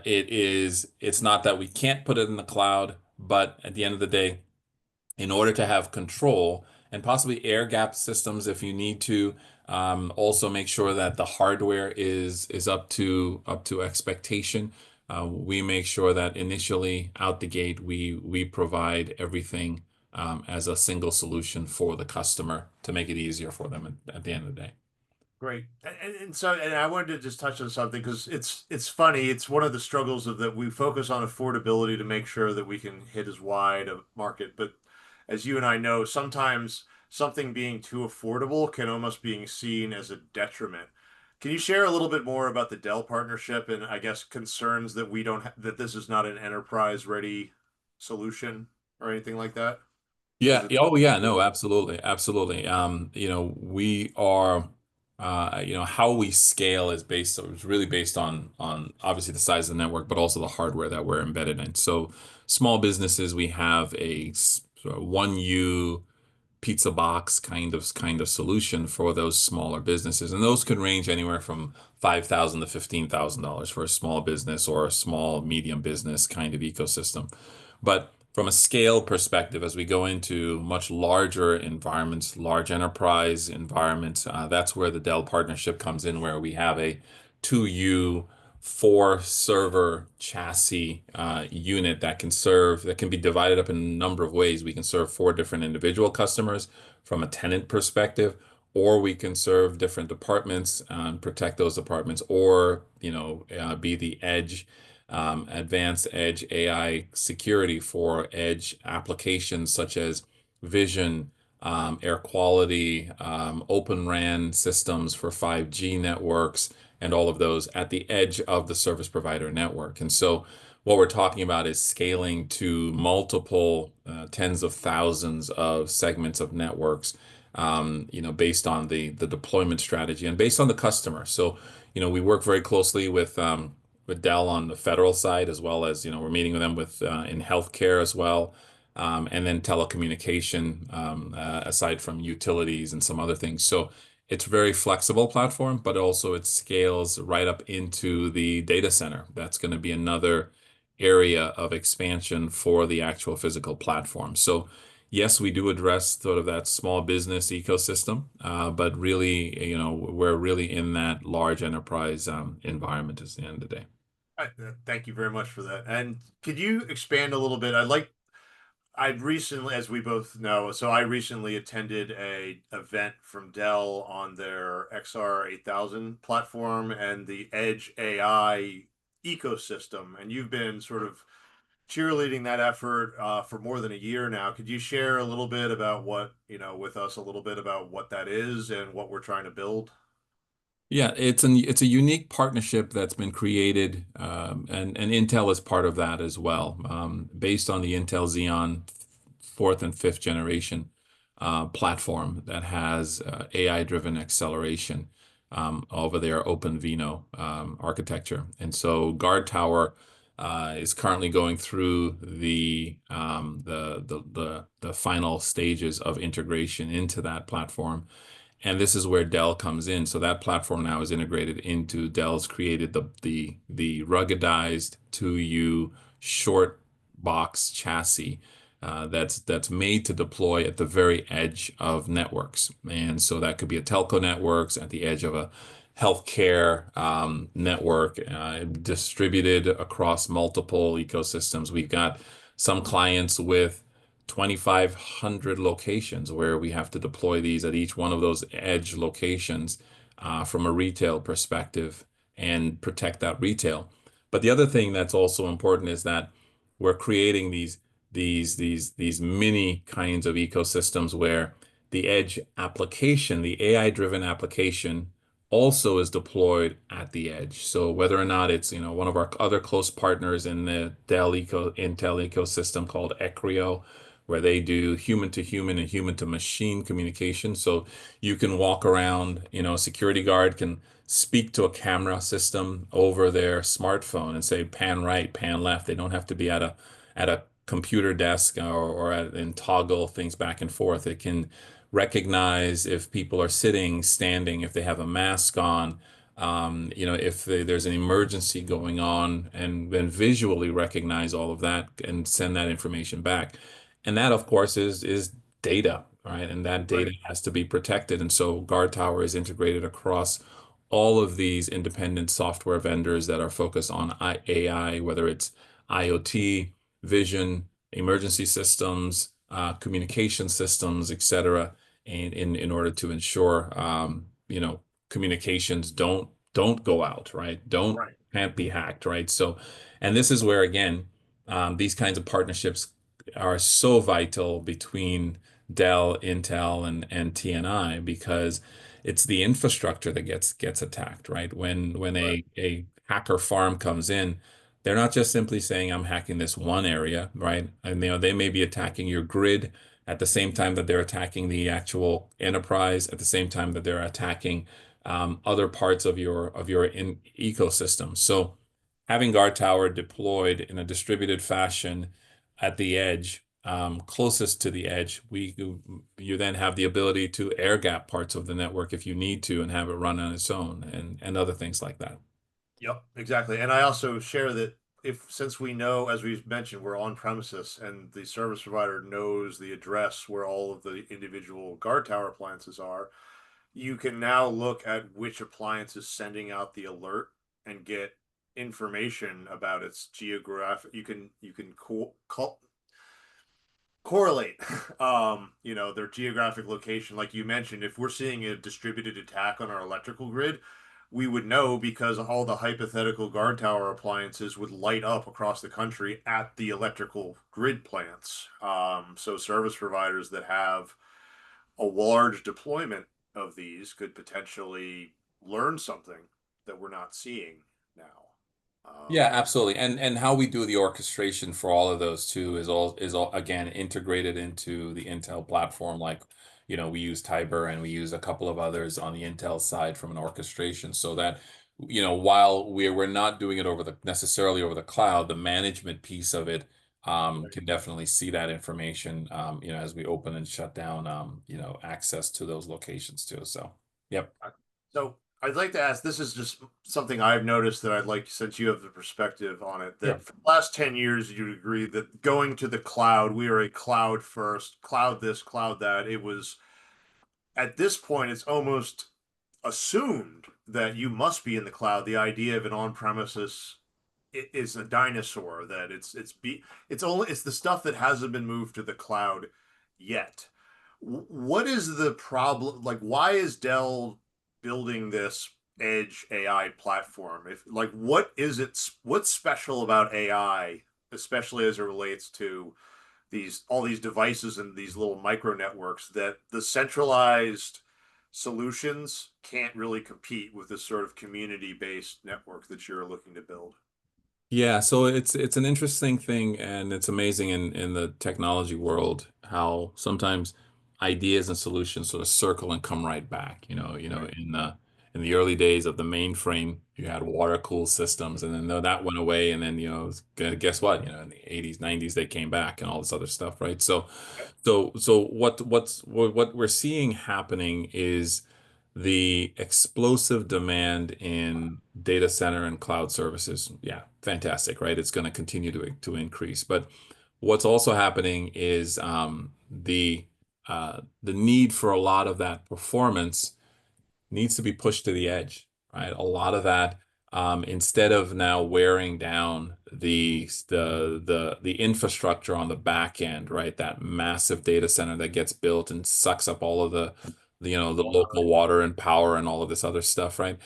It's not that we can't put it in the cloud, but at the end of the day, in order to have control and possibly air gap systems if you need to, also make sure that the hardware is up to expectation. We make sure that initially out the gate we provide everything as a single solution for the customer to make it easier for them at the end of the day. Great. And I wanted to just touch on something because it's funny. It's one of the struggles of that we focus on affordability to make sure that we can hit as wide a market. But as you and I know, sometimes something being too affordable can almost being seen as a detriment. Can you share a little bit more about the Dell partnership and I guess concerns that we don't that this is not an enterprise ready solution or anything like that? Because Yeah. it's Oh, yeah. No, affordable. absolutely. Absolutely. We are. how we scale is really based on obviously the size of the network, but also the hardware that we're embedded in. So small businesses, we have sort of 1U pizza box kind of solution for those smaller businesses. And those could range anywhere from $5,000 to $15,000 for a small business or a small medium business kind of ecosystem. But from a scale perspective, as we go into much larger environments, large enterprise environments, that's where the Dell partnership comes in, where we have a 2U four server chassis unit that can be divided up in a number of ways. We can serve four different individual customers from a tenant perspective, or we can serve different departments and protect those departments, or be the edge, advanced edge AI security for edge applications such as vision, air quality, open RAN systems for 5G networks, and all of those at the edge of the service provider network. And so what we're talking about is scaling to multiple tens of thousands of segments of networks, based on the deployment strategy and based on the customer. So, we work very closely with Dell on the federal side, as well as, we're meeting with them in healthcare as well. And then telecommunication, aside from utilities and some other things. So it's a very flexible platform, but also it scales right up into the data center. That's going to be another area of expansion for the actual physical platform. So yes, we do address sort of that small business ecosystem, but really, we're really in that large enterprise environment at the end of the day. Thank you very much for that. And could you expand a little bit? I recently, as we both know, so I recently attended a event from Dell on their XR 8000 platform and the Edge AI ecosystem, and you've been sort of cheerleading that effort for more than a year now. Could you share a little bit about with us a little bit about what that is and what we're trying to build? Yeah, it's a unique partnership that's been created, and Intel is part of that as well, based on the Intel Xeon fourth and fifth generation platform that has AI-driven acceleration over their OpenVINO architecture. And so GuardTower is currently going through the final stages of integration into that platform. And this is where Dell comes in. So that platform now is integrated into Dell's created the ruggedized 2U short box chassis that's made to deploy at the very edge of networks. And so that could be a telco networks at the edge of a healthcare network, distributed across multiple ecosystems. We've got some clients with 2,500 locations where we have to deploy these at each one of those edge locations from a retail perspective and protect that retail. But the other thing that's also important is that we're creating these mini kinds of ecosystems where the edge application, the AI-driven application, also is deployed at the edge. So whether or not it's, one of our other close partners in the Intel ecosystem called Ecrio, where they do human to human and human to machine communication. So you can walk around, a security guard can speak to a camera system over their smartphone and say pan right, pan left. They don't have to be at a computer desk and toggle things back and forth. It can recognize if people are sitting, standing, if they have a mask on, if there's an emergency going on, and then visually recognize all of that and send that information back. And that, of course, is data, right? And that data Right. has to be protected. And so GuardTower is integrated across all of these independent software vendors that are focused on AI, whether it's IoT, vision, emergency systems, communication systems, et cetera, and in order to ensure communications don't go out, right? Right. Can't be hacked, right? So, and this is where again, these kinds of partnerships are so vital between Dell, Intel, and TNI, because it's the infrastructure that gets attacked, right? When Right. a hacker farm comes in, they're not just simply saying I'm hacking this one area, right? And they may be attacking your grid at the same time that they're attacking the actual enterprise, at the same time that they're attacking other parts of your ecosystem. So having GuardTower deployed in a distributed fashion at the edge, closest to the edge, you then have the ability to air gap parts of the network if you need to and have it run on its own and other things like that. Yep, exactly. And I also share that if since we know, as we've mentioned, we're on premises and the service provider knows the address where all of the individual guard tower appliances are, you can now look at which appliance is sending out the alert and get information about its geographic. You can correlate their geographic location. Like you mentioned, if we're seeing a distributed attack on our electrical grid, we would know because all the hypothetical guard tower appliances would light up across the country at the electrical grid plants. So service providers that have a large deployment of these could potentially learn something that we're not seeing now. Yeah, absolutely. And how we do the orchestration for all of those too is all again integrated into the Intel platform. Like, we use Tiber and we use a couple of others on the Intel side from an orchestration so that, while we're not doing it necessarily over the cloud, the management piece of it can definitely see that information as we open and shut down access to those locations too. So, yep. So I'd like to ask, this is just something I've noticed that I'd like, since you have the perspective on it, Yeah. that for the last 10 years, you'd agree that going to the cloud, we are a cloud first, cloud this, cloud that. It was, at this point, it's almost assumed that you must be in the cloud. The idea of an on-premises is a dinosaur, that it's the stuff that hasn't been moved to the cloud yet. What is the problem? Like, why is Dell building this edge AI platform? If like, what is it? What's special about AI, especially as it relates to all these devices and these little micro networks, that the centralized solutions can't really compete with this sort of community-based network that you're looking to build? Yeah, so it's an interesting thing, and it's amazing in the technology world how sometimes ideas and solutions sort of circle and come right back. Right. In the early days of the mainframe, you had water-cooled systems, and then that went away, and then guess what? In the 80s, 90s, they came back and all this other stuff, right? So what we're seeing happening is the explosive demand in data center and cloud services. Yeah, fantastic, right? It's going to continue to increase. But what's also happening is the need for a lot of that performance needs to be pushed to the edge, right? A lot of that, instead of now wearing down the infrastructure on the back end, right? That massive data center that gets built and sucks up all of the local water and power and all of this other stuff, right?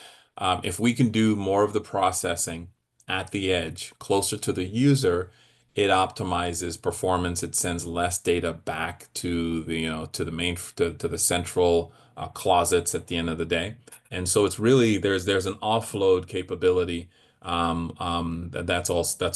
If we can do more of the processing at the edge, closer to the user, it optimizes performance. It sends less data back to to the central closets at the end of the day. And so it's really there's an offload capability that's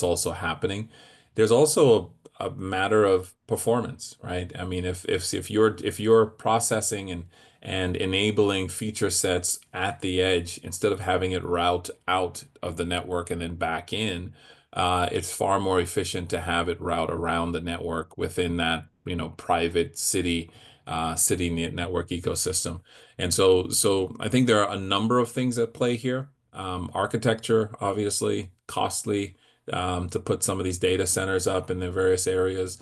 also happening. There's also a matter of performance, right? I mean, if you're processing and enabling feature sets at the edge instead of having it route out of the network and then back in, it's far more efficient to have it route around the network within that private city network ecosystem. And so I think there are a number of things at play here. Architecture, obviously, costly to put some of these data centers up in the various areas.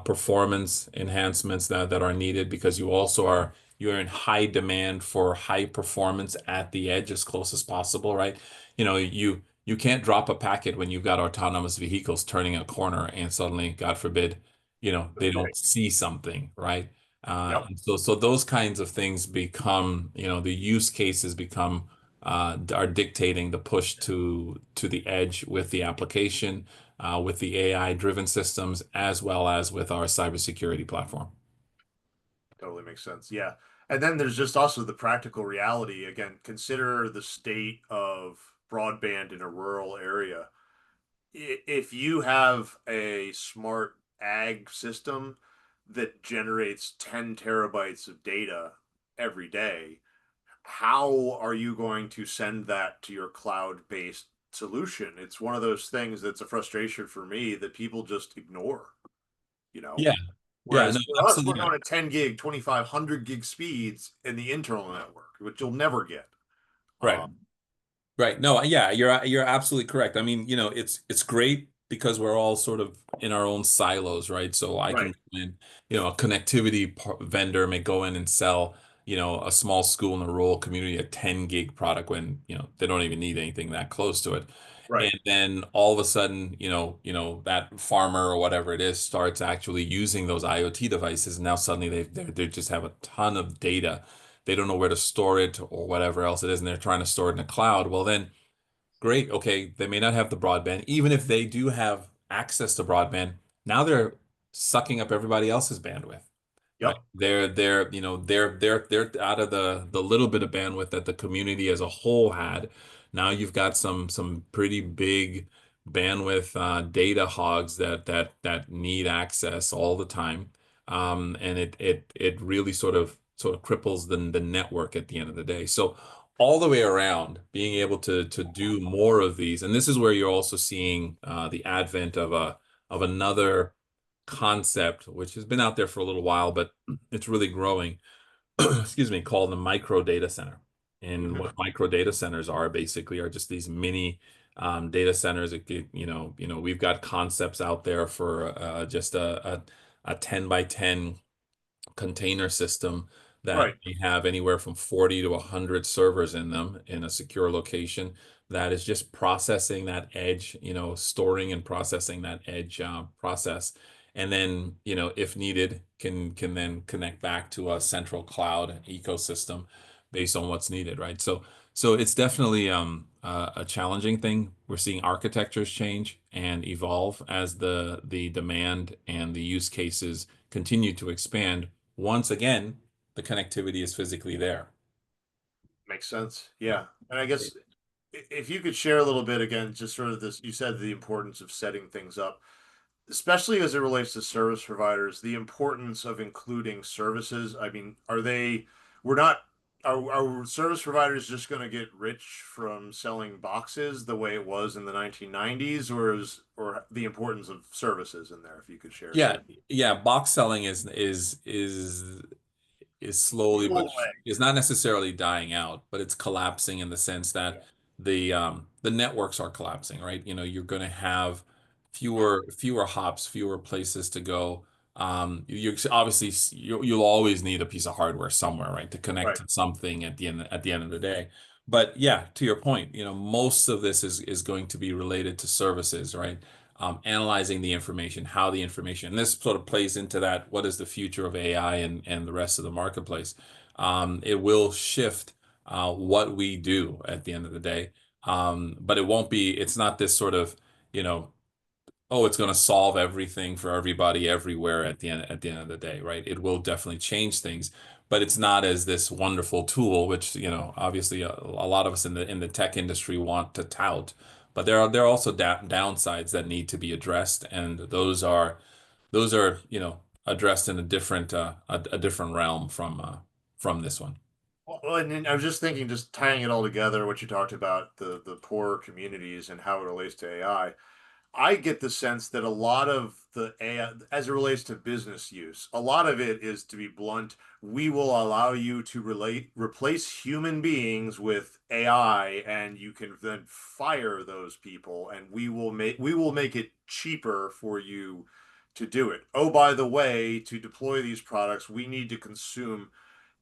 Performance enhancements that are needed because you're in high demand for high performance at the edge as close as possible, right? You can't drop a packet when you've got autonomous vehicles turning a corner and suddenly, God forbid, they Okay. don't see something, right? Yep. And so those kinds of things become, the use cases become are dictating the push to the edge with the application, with the AI driven systems, as well as with our cybersecurity platform. Totally makes sense. Yeah. And then there's just also the practical reality. Again, consider the state of broadband in a rural area. If you have a smart ag system that generates 10 terabytes of data every day, how are you going to send that to your cloud-based solution? It's one of those things that's a frustration for me that people just ignore, you know? Yeah. Yeah, Whereas no, for us, we're absolutely. going at 10 gig, 2500 gig speeds in the internal network, which you'll never get. Right. Right. No, yeah, you're absolutely correct. I mean, it's great because we're all sort of in our own silos, right? So I can Right, go in, a connectivity vendor may go in and sell, a small school in a rural community a 10 gig product when, they don't even need anything that close to it. right, And then all of a sudden, that farmer or whatever it is starts actually using those IoT devices. And now suddenly they just have a ton of data. They don't know where to store it or whatever else it is, and they're trying to store it in the cloud. Well, then great. Okay, they may not have the broadband. Even if they do have access to broadband, now they're sucking up everybody else's bandwidth, right? yep, They're out of the little bit of bandwidth that the community as a whole had. Now you've got some pretty big bandwidth data hogs that need access all the time. And it really sort of cripples the network at the end of the day. So all the way around, being able to do more of these, and this is where you're also seeing the advent of another concept, which has been out there for a little while, but it's really growing, excuse me, called the micro data center. And hmm what micro data centers are basically are just these mini data centers. We've got concepts out there for just a 10 by 10 container system that right. may have anywhere from 40 to 100 servers in them in a secure location that is just processing that edge, storing and processing that edge process. And then, if needed, can then connect back to a central cloud ecosystem based on what's needed, right? So it's definitely a challenging thing. We're seeing architectures change and evolve as the demand and the use cases continue to expand. Once again, the connectivity is physically there. Makes sense. Yeah. And I guess if you could share a little bit again, just sort of this, you said the importance of setting things up, especially as it relates to service providers, the importance of including services. I mean, we're not, are service providers just going to get rich from selling boxes the way it was in the 1990s, or the importance of services in there, if you could share some? Yeah, yeah. Box selling is slowly, but is not necessarily dying out, but it's collapsing in the sense that the networks are collapsing, right? You're going to have fewer hops, fewer places to go. You obviously you'll always need a piece of hardware somewhere, right, to connect Right. to something at the end of the day. But yeah, to your point, most of this is going to be related to services, right? Analyzing the information, how the information, and this sort of plays into that, what is the future of AI and the rest of the marketplace? It will shift what we do at the end of the day. But it's not this sort of, you know, oh, it's going to solve everything for everybody everywhere at the end of the day, right? It will definitely change things, but it's not as this wonderful tool, which, obviously a lot of us in the tech industry want to tout. But there are also downsides that need to be addressed, and those are addressed in a different realm from this one. Well, and then I was just thinking, just tying it all together, what you talked about, the poor communities and how it relates to AI. I get the sense that a lot of the AI, as it relates to business use, a lot of it is, to be blunt, we will allow you to replace human beings with AI, and you can then fire those people, and we will make it cheaper for you to do it. Oh, by the way, to deploy these products, we need to consume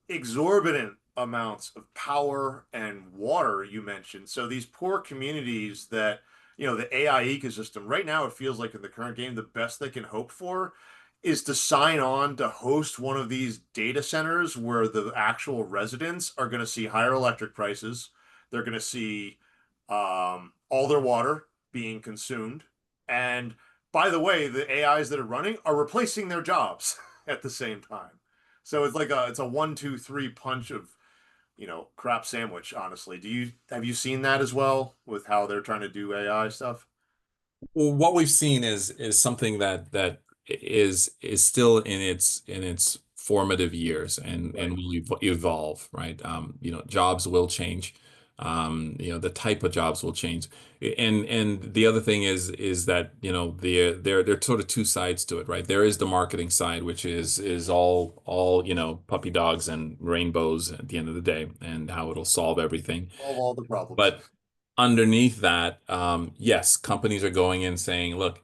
exorbitant amounts of power and water, you mentioned. So these poor communities that, the AI ecosystem right now, it feels like in the current game, the best they can hope for is to sign on to host one of these data centers where the actual residents are going to see higher electric prices. They're going to see all their water being consumed. And by the way, the AIs that are running are replacing their jobs at the same time. So it's a 1, 2, 3 punch of, crap sandwich, honestly. Have you seen that as well with how they're trying to do AI stuff? Well, what we've seen is something that is still in its formative years and Right. will evolve, right? Jobs will change. The type of jobs will change. And the other thing is that, there are sort of two sides to it, right? There is the marketing side, which is all, puppy dogs and rainbows at the end of the day, and how it'll solve everything. Solve all the problems. But underneath that, yes, companies are going in saying, look,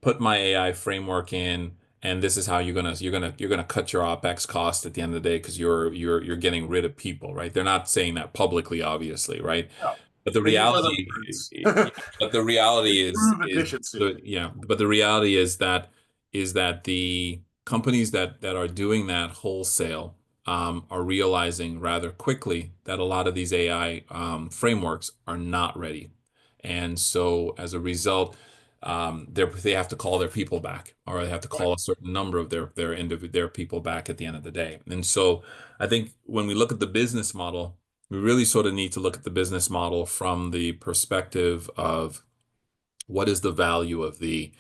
put my AI framework in, and this is how you're gonna cut your OpEx cost at the end of the day because you're getting rid of people, right? They're not saying that publicly, obviously, right? No, But the they use other reality, words. yeah, but the reality Improve is efficiency. the yeah, but the reality is that the companies that are doing that wholesale are realizing rather quickly that a lot of these AI frameworks are not ready, and so as a result, they have to call their people back, or they have to Right. call a certain number of their people back at the end of the day. And so I think when we look at the business model, we really sort of need to look at the business model from the perspective of what is the value of the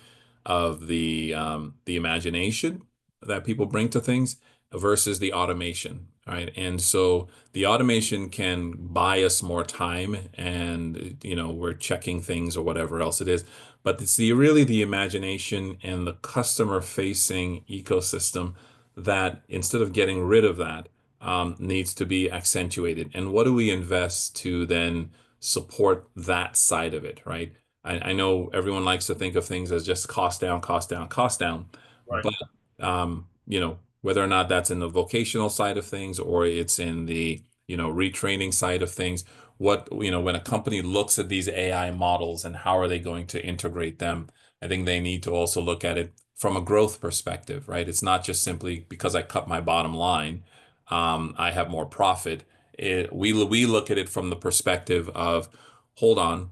imagination that people bring to things versus the automation, right? And so the automation can buy us more time, and we're checking things or whatever else it is, but it's really the imagination and the customer facing ecosystem that, instead of getting rid of that, needs to be accentuated. And what do we invest to then support that side of it, right? I know everyone likes to think of things as just cost down, cost down, cost down, Right. but whether or not that's in the vocational side of things or it's in the retraining side of things, when a company looks at these AI models and how are they going to integrate them, I think they need to also look at it from a growth perspective, right? It's not just simply because I cut my bottom line, I have more profit. We look at it from the perspective of, hold on,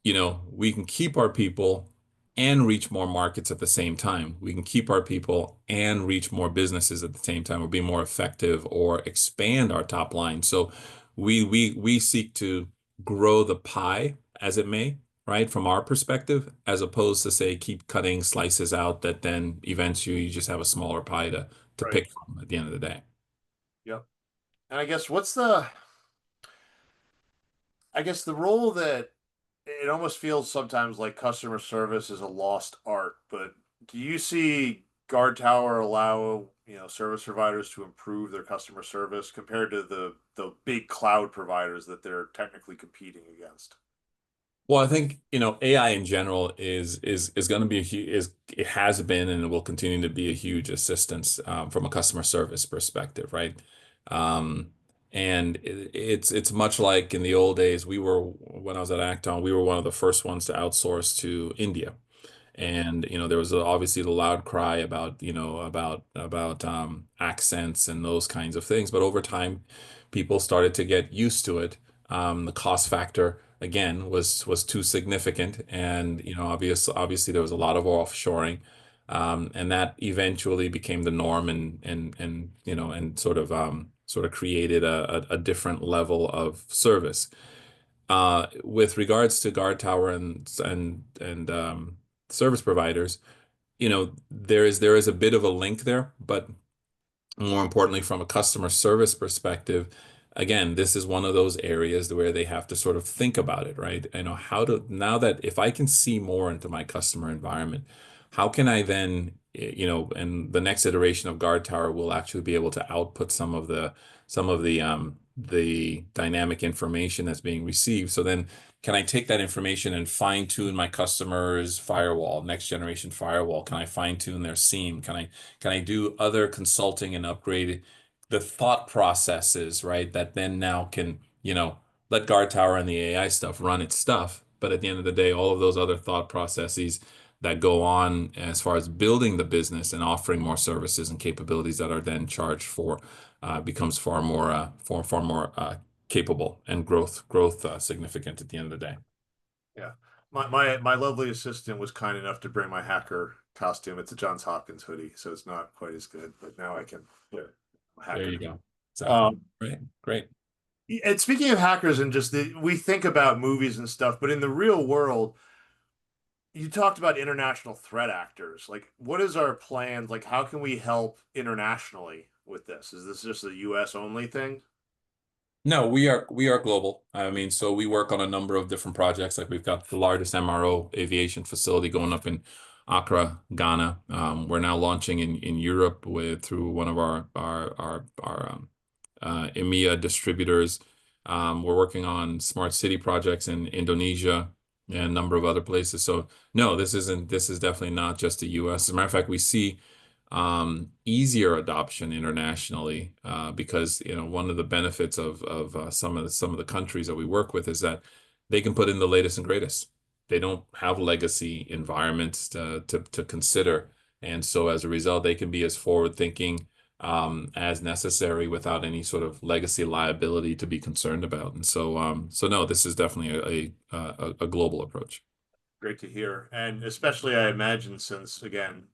we can keep our people and reach more markets at the same time. We can keep our people and reach more businesses at the same time, or be more effective, or expand our top line. So we seek to grow the pie, as it may, right, from our perspective, as opposed to, say, keep cutting slices out that then eventually you just have a smaller pie to Right. pick from at the end of the day. Yep. And I guess the role that it almost feels sometimes like customer service is a lost art, but do you see GuardTower allow, service providers to improve their customer service compared to the big cloud providers that they're technically competing against? Well, I think, AI in general is going to be a huge is it has been and it will continue to be a huge assistance from a customer service perspective, right? Um, and it's much like in the old days. When I was at Acton, we were one of the first ones to outsource to India. And there was obviously the loud cry about accents and those kinds of things, but over time people started to get used to it. The cost factor again was too significant, and obviously there was a lot of offshoring, and that eventually became the norm, and sort of created a different level of service. With regards to Guard Tower and service providers, there is a bit of a link there, but more importantly, from a customer service perspective, again, this is one of those areas where they have to sort of think about it, right? How to, now that if I can see more into my customer environment, how can I then, and the next iteration of Guard Tower will actually be able to output some of the dynamic information that's being received. So then can I take that information and fine tune my customer's firewall, next generation firewall? Can I fine tune their SIEM? Can I do other consulting and upgrade the thought processes, right? That then now can, let Guard Tower and the AI stuff run its stuff. But at the end of the day, all of those other thought processes that go on as far as building the business and offering more services and capabilities that are then charged for becomes far more capable, and growth significant at the end of the day. Yeah. My lovely assistant was kind enough to bring my hacker costume. It's a Johns Hopkins hoodie, so it's not quite as good, but now I can wear a There hacker. you go. Exactly. Um, Great. Great. and speaking of hackers and we think about movies and stuff, but in the real world, You talked about international threat actors. Like, what is our plan? Like, how can we help internationally with this? Is this just a US only thing? No, we are global. I mean, so we work on a number of different projects. Like we've got the largest MRO aviation facility going up in Accra, Ghana. We're now launching in Europe with through one of our EMEA distributors. We're working on smart city projects in Indonesia and a number of other places. So no, this is definitely not just the US. As a matter of fact, we see easier adoption internationally because one of the benefits of some of the countries that we work with is that they can put in the latest and greatest. They don't have legacy environments to consider, and so as a result, they can be as forward thinking as necessary without any sort of legacy liability to be concerned about. And so no, this is definitely a global approach. Great to hear. And especially I imagine since again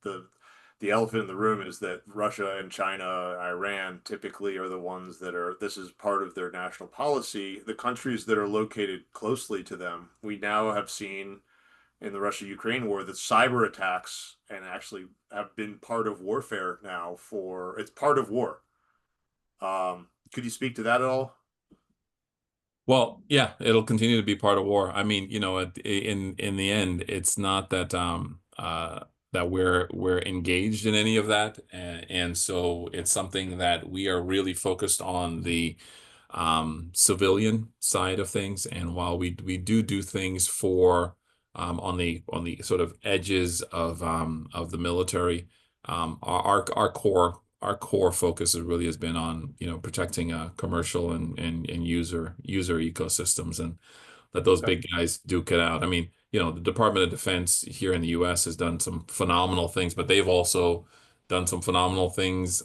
the elephant in the room is that Russia and China, Iran typically are the ones that are this is part of their national policy. The countries that are located closely to them, we now have seen in the Russia-Ukraine war that cyber attacks and actually have been part of warfare now for it's part of war. Could you speak to that at all? Well, yeah, it'll continue to be part of war. I mean, in the end, it's not that that we're engaged in any of that, and so it's something that we are really focused on the civilian side of things. And while we do things for on the sort of edges of the military, our core focus really has been on protecting commercial and user ecosystems, and let those Okay. big guys duke it out. I mean, the Department of Defense here in the U.S. has done some phenomenal things, but they've also done some phenomenal things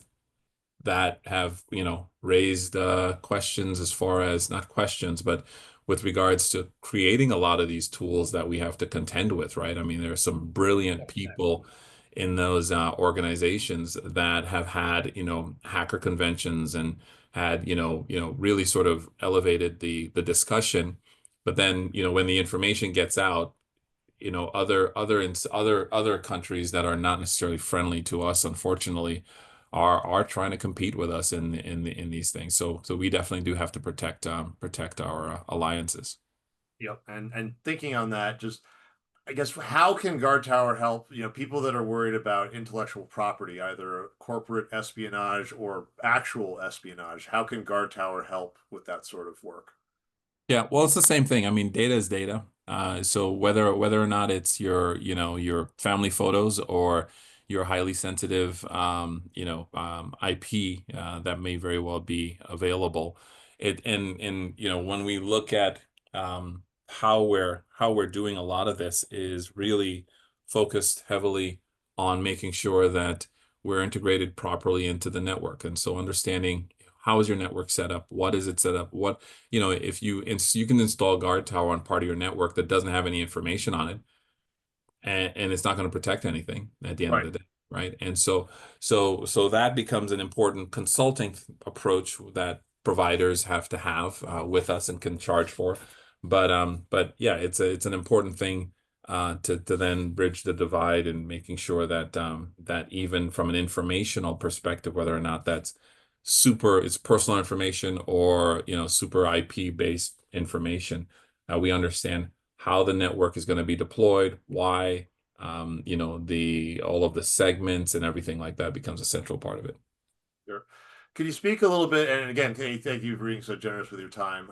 that have, raised questions, as far as not questions, but with regards to creating a lot of these tools that we have to contend with, right? I mean, there are some brilliant people in those organizations that have had, hacker conventions and had, really sort of elevated the discussion. But then, when the information gets out, other countries that are not necessarily friendly to us, unfortunately, are trying to compete with us in these things. So we definitely do have to protect our alliances. Yep. And thinking on that, just I guess how can GuardTower help, people that are worried about intellectual property, either corporate espionage or actual espionage? How can GuardTower help with that sort of work? Yeah, well, it's the same thing. I mean, data is data. So whether or not it's your family photos or your highly sensitive IP that may very well be available. And when we look at how we're doing a lot of this is really focused heavily on making sure that we're integrated properly into the network. And so understanding how is your network set up, what is it set up, if you can install GuardTower on part of your network that doesn't have any information on it, and it's not going to protect anything at the end of Right. the day, right? And so that becomes an important consulting approach that providers have to have with us and can charge for. But yeah, it's an important thing to then bridge the divide and making sure that that even from an informational perspective, whether or not that's it's personal information or super IP based information, we understand how the network is going to be deployed, why, the all of the segments and everything like that becomes a central part of it. Sure. Could you speak a little bit, and again, thank you for being so generous with your time.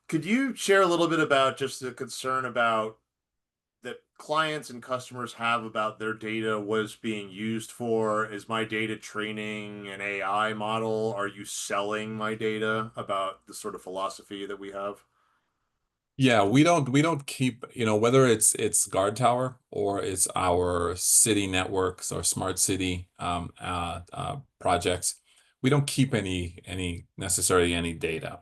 Could you share a little bit about just the concern about that clients and customers have about their data, what it's being used for? Is my data training an AI model? Are you selling my data about the sort of philosophy that we have? Yeah, we don't keep, whether it's Guard Tower or it's our city networks or smart city projects, we don't keep any necessarily any data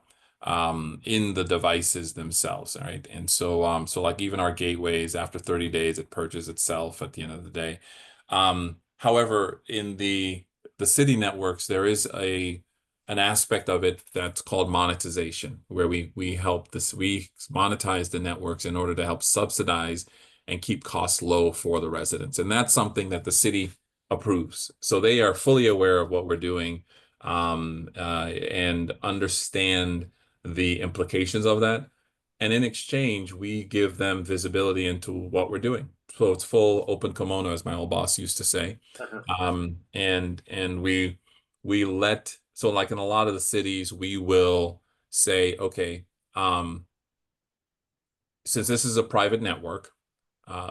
in the devices themselves, all right? And so like even our gateways, after 30 days, it purges itself at the end of the day. However, in the city networks, there is an aspect of it that's called monetization, where we monetize the networks in order to help subsidize and keep costs low for the residents. And that's something that the city approves. So they are fully aware of what we're doing, and understand the implications of that. And in exchange, we give them visibility into what we're doing. So it's full open kimono, as my old boss used to say. And we let, so like in a lot of the cities, we will say, okay, um, since this is a private network,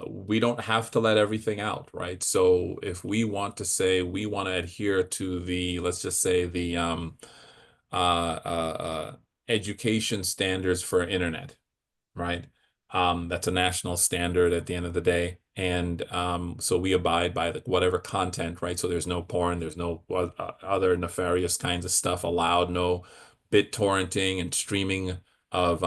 we don't have to let everything out, right? So if we want to say we want to adhere to the, let's just say the education standards for internet, right? That's a national standard at the end of the day. And so we abide by whatever content, right? So there's no porn, there's no other nefarious kinds of stuff allowed, no bit torrenting and streaming of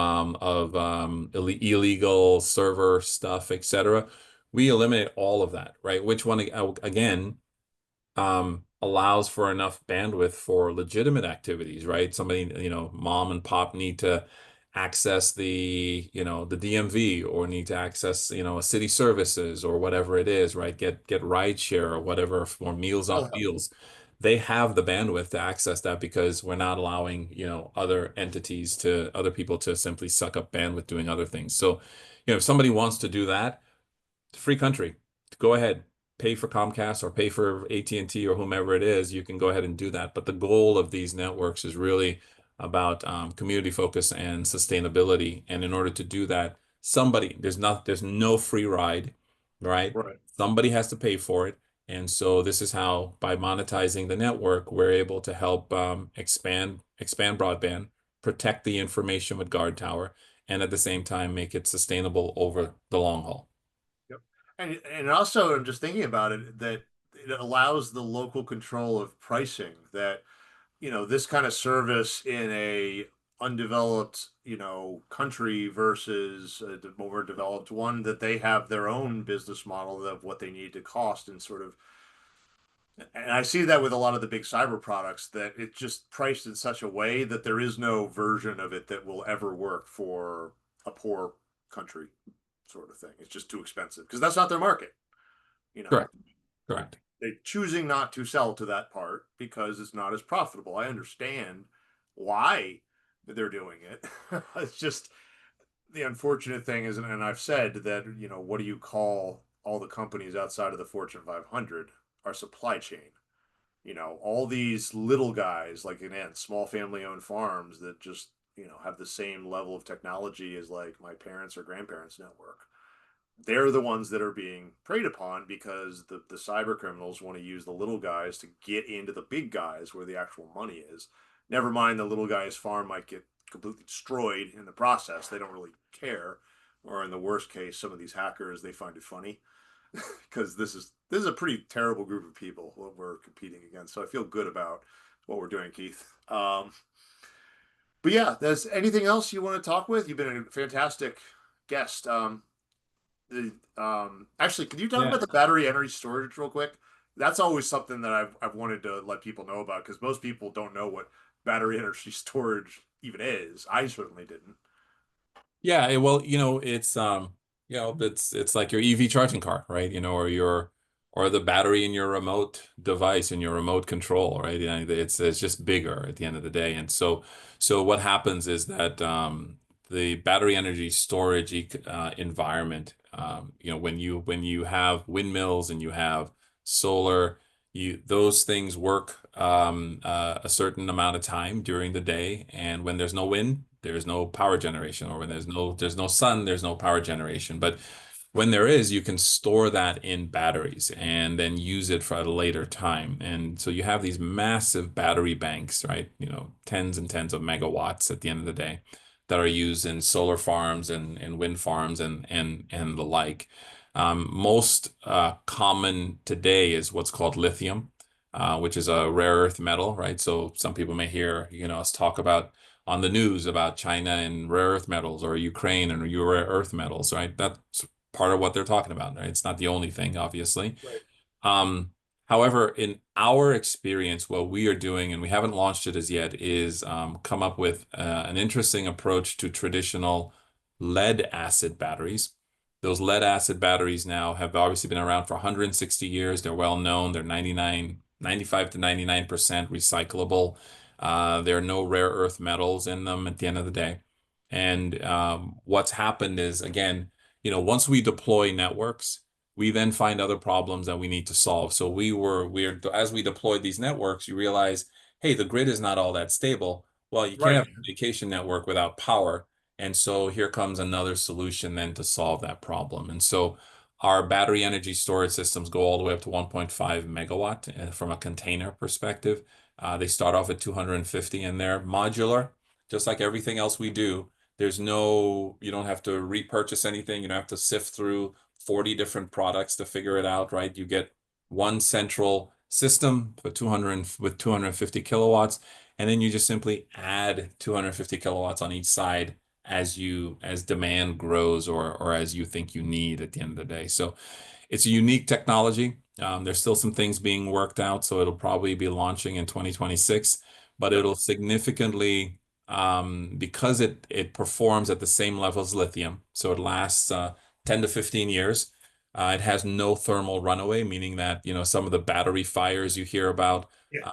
illegal server stuff, etc. We eliminate all of that, right? Which one again allows for enough bandwidth for legitimate activities, right? Somebody, mom and pop need to access the DMV, or need to access, a city services or whatever it is, right? Get ride share or whatever for Meals on Telehealth. Wheels. They have the bandwidth to access that because we're not allowing, other people to simply suck up bandwidth doing other things. So, if somebody wants to do that, free country. Go ahead, pay for Comcast or pay for AT&T or whomever it is. You can go ahead and do that. But the goal of these networks is really about community focus and sustainability. And in order to do that, there's no free ride, right? Right. Somebody has to pay for it. And so this is how, by monetizing the network, we're able to help expand broadband, protect the information with GuardTower, and at the same time make it sustainable over the long haul. Yep. And also, I'm just thinking about it, that it allows the local control of pricing, that this kind of service in a undeveloped country versus a more developed one, that they have their own business model of what they need to cost, and sort of, and I see that with a lot of the big cyber products, that it's just priced in such a way that there is no version of it that will ever work for a poor country, sort of thing. It's just too expensive because that's not their market. You know, Correct. Correct. they're choosing not to sell to that part because it's not as profitable. I understand why they're doing it. It's just the unfortunate thing is, and I've said that, what do you call all the companies outside of the Fortune 500? Our supply chain. All these little guys, like, again, small family owned farms that just, have the same level of technology as like my parents or grandparents' network. They're the ones that are being preyed upon because the cyber criminals want to use the little guys to get into the big guys where the actual money is. Never mind, the little guy's farm might get completely destroyed in the process. They don't really care. Or in the worst case, some of these hackers, they find it funny because this is a pretty terrible group of people what we're competing against. So I feel good about what we're doing, Keith. But yeah, there's anything else you want to talk with? You've been a fantastic guest. Actually, can you talk Yeah. about the battery energy storage real quick? That's always something that I've wanted to let people know about, because most people don't know what battery energy storage even is. I certainly didn't. Yeah, well, it's like your EV charging car, right? Or the battery in your remote device, in your remote control, right? It's just bigger at the end of the day. And so what happens is that the battery energy storage environment, when you have windmills and you have solar, those things work a certain amount of time during the day, and when there's no wind, there's no power generation, or when there's no sun, there's no power generation. But when there is, you can store that in batteries and then use it for a later time. And so you have these massive battery banks, right? Tens and tens of megawatts at the end of the day, that are used in solar farms and wind farms and the like. Most common today is what's called lithium, which is a rare earth metal, right? So some people may hear, us talk about on the news about China and rare earth metals, or Ukraine and rare earth metals, right? That's part of what they're talking about, right? It's not the only thing, obviously. Right. Um, However, in our experience, what we are doing, and we haven't launched it as yet, is come up with an interesting approach to traditional lead acid batteries. Those lead acid batteries now have obviously been around for 160 years. They're well known. They're 95 to 99% recyclable. There are no rare earth metals in them at the end of the day. And what's happened is, again, once we deploy networks, we then find other problems that we need to solve. So as we deployed these networks, you realize, hey, the grid is not all that stable. Well, you can't Right. have a communication network without power. And so here comes another solution then to solve that problem. And so our battery energy storage systems go all the way up to 1.5 megawatt from a container perspective. They start off at 250 and they're modular, just like everything else we do. You don't have to repurchase anything. You don't have to sift through 40 different products to figure it out, right? You get one central system with 250 kilowatts, and then you just simply add 250 kilowatts on each side as demand grows or as you think you need at the end of the day. So it's a unique technology. There's still some things being worked out, so it'll probably be launching in 2026, but Yep. it'll significantly, because it performs at the same level as lithium, so it lasts 10 to 15 years. It has no thermal runaway, meaning that some of the battery fires you hear about Yeah.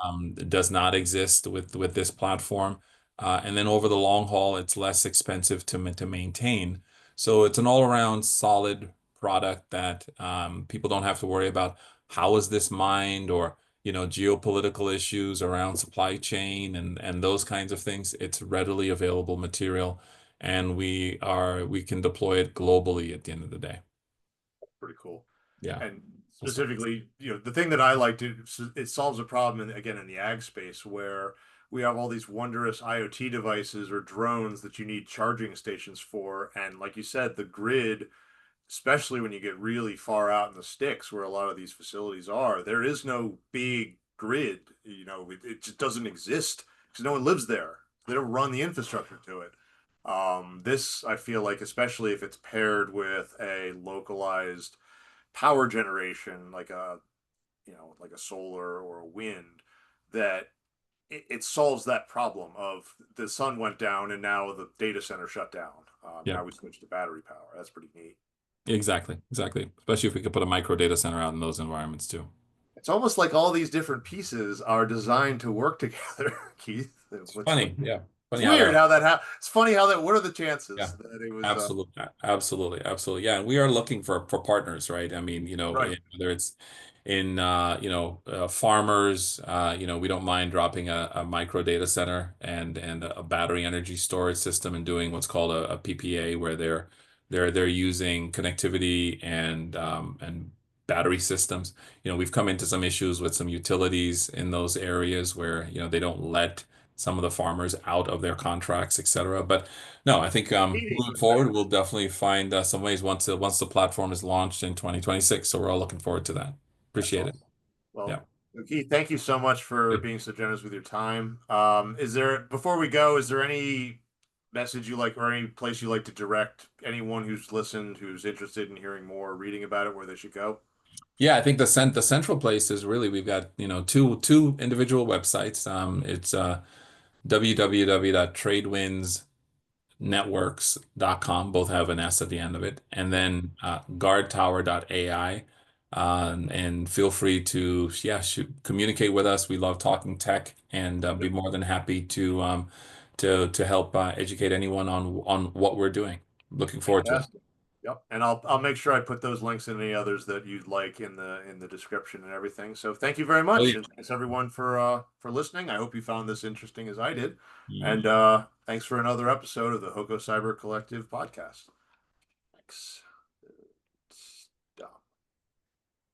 does not exist with this platform. And then over the long haul, it's less expensive to maintain. So it's an all-around solid product that people don't have to worry about how is this mined or geopolitical issues around supply chain and those kinds of things. It's readily available material, and we can deploy it globally at the end of the day. Pretty cool. Yeah. And Also, specifically, the thing that I like to, it solves a problem again in the ag space where we have all these wondrous IoT devices or drones that you need charging stations for. And like you said, the grid, especially when you get really far out in the sticks where a lot of these facilities are, there is no big grid. It just doesn't exist because no one lives there. They don't run the infrastructure to it. This, I feel like, especially if it's paired with a localized power generation, like a solar or a wind, that it solves that problem of the sun went down and now the data center shut down. yeah, Now we switch to battery power. That's pretty neat. exactly, exactly. Especially if we could put a micro data center out in those environments too. It's almost like all these different pieces are designed to work together, Keith. It's Which funny, yeah, it's funny how weird that. how that happens. It's funny how that. What are the Yeah, chances that it was? absolutely, absolutely, absolutely. Yeah, and we are looking for partners, right? I mean, Right. whether it's in farmers, we don't mind dropping a micro data center and a battery energy storage system and doing what's called a PPA, where they're using connectivity and battery systems. We've come into some issues with some utilities in those areas where they don't let some of the farmers out of their contracts, et cetera. But no, I think Meeting moving forward, perspective. we'll definitely find some ways once the platform is launched in 2026. So we're all looking forward to that. That's Appreciate it. awesome. Well, Yeah. Keith, thank you so much for Good. being so generous with your time. Before we go, is there any message you like or any place you like to direct anyone who's listened, who's interested in hearing more, or reading about it, where they should go? Yeah, I think the central place is really we've got two individual websites. It's www.tradewindsnetworks.com. Both have an S at the end of it, and Yep. then GuardTower.ai. And feel free to communicate with us. We love talking tech, and be Yep. more than happy to help educate anyone on what we're doing. Looking forward to it. Fantastic. Yep. And I'll make sure I put those links and any others that you'd like in the description and everything. So thank you very Oh much. yeah. And thanks everyone for listening. I hope you found this interesting as I did. And thanks for another episode of the HoCo Cyber Collective Podcast. Thanks.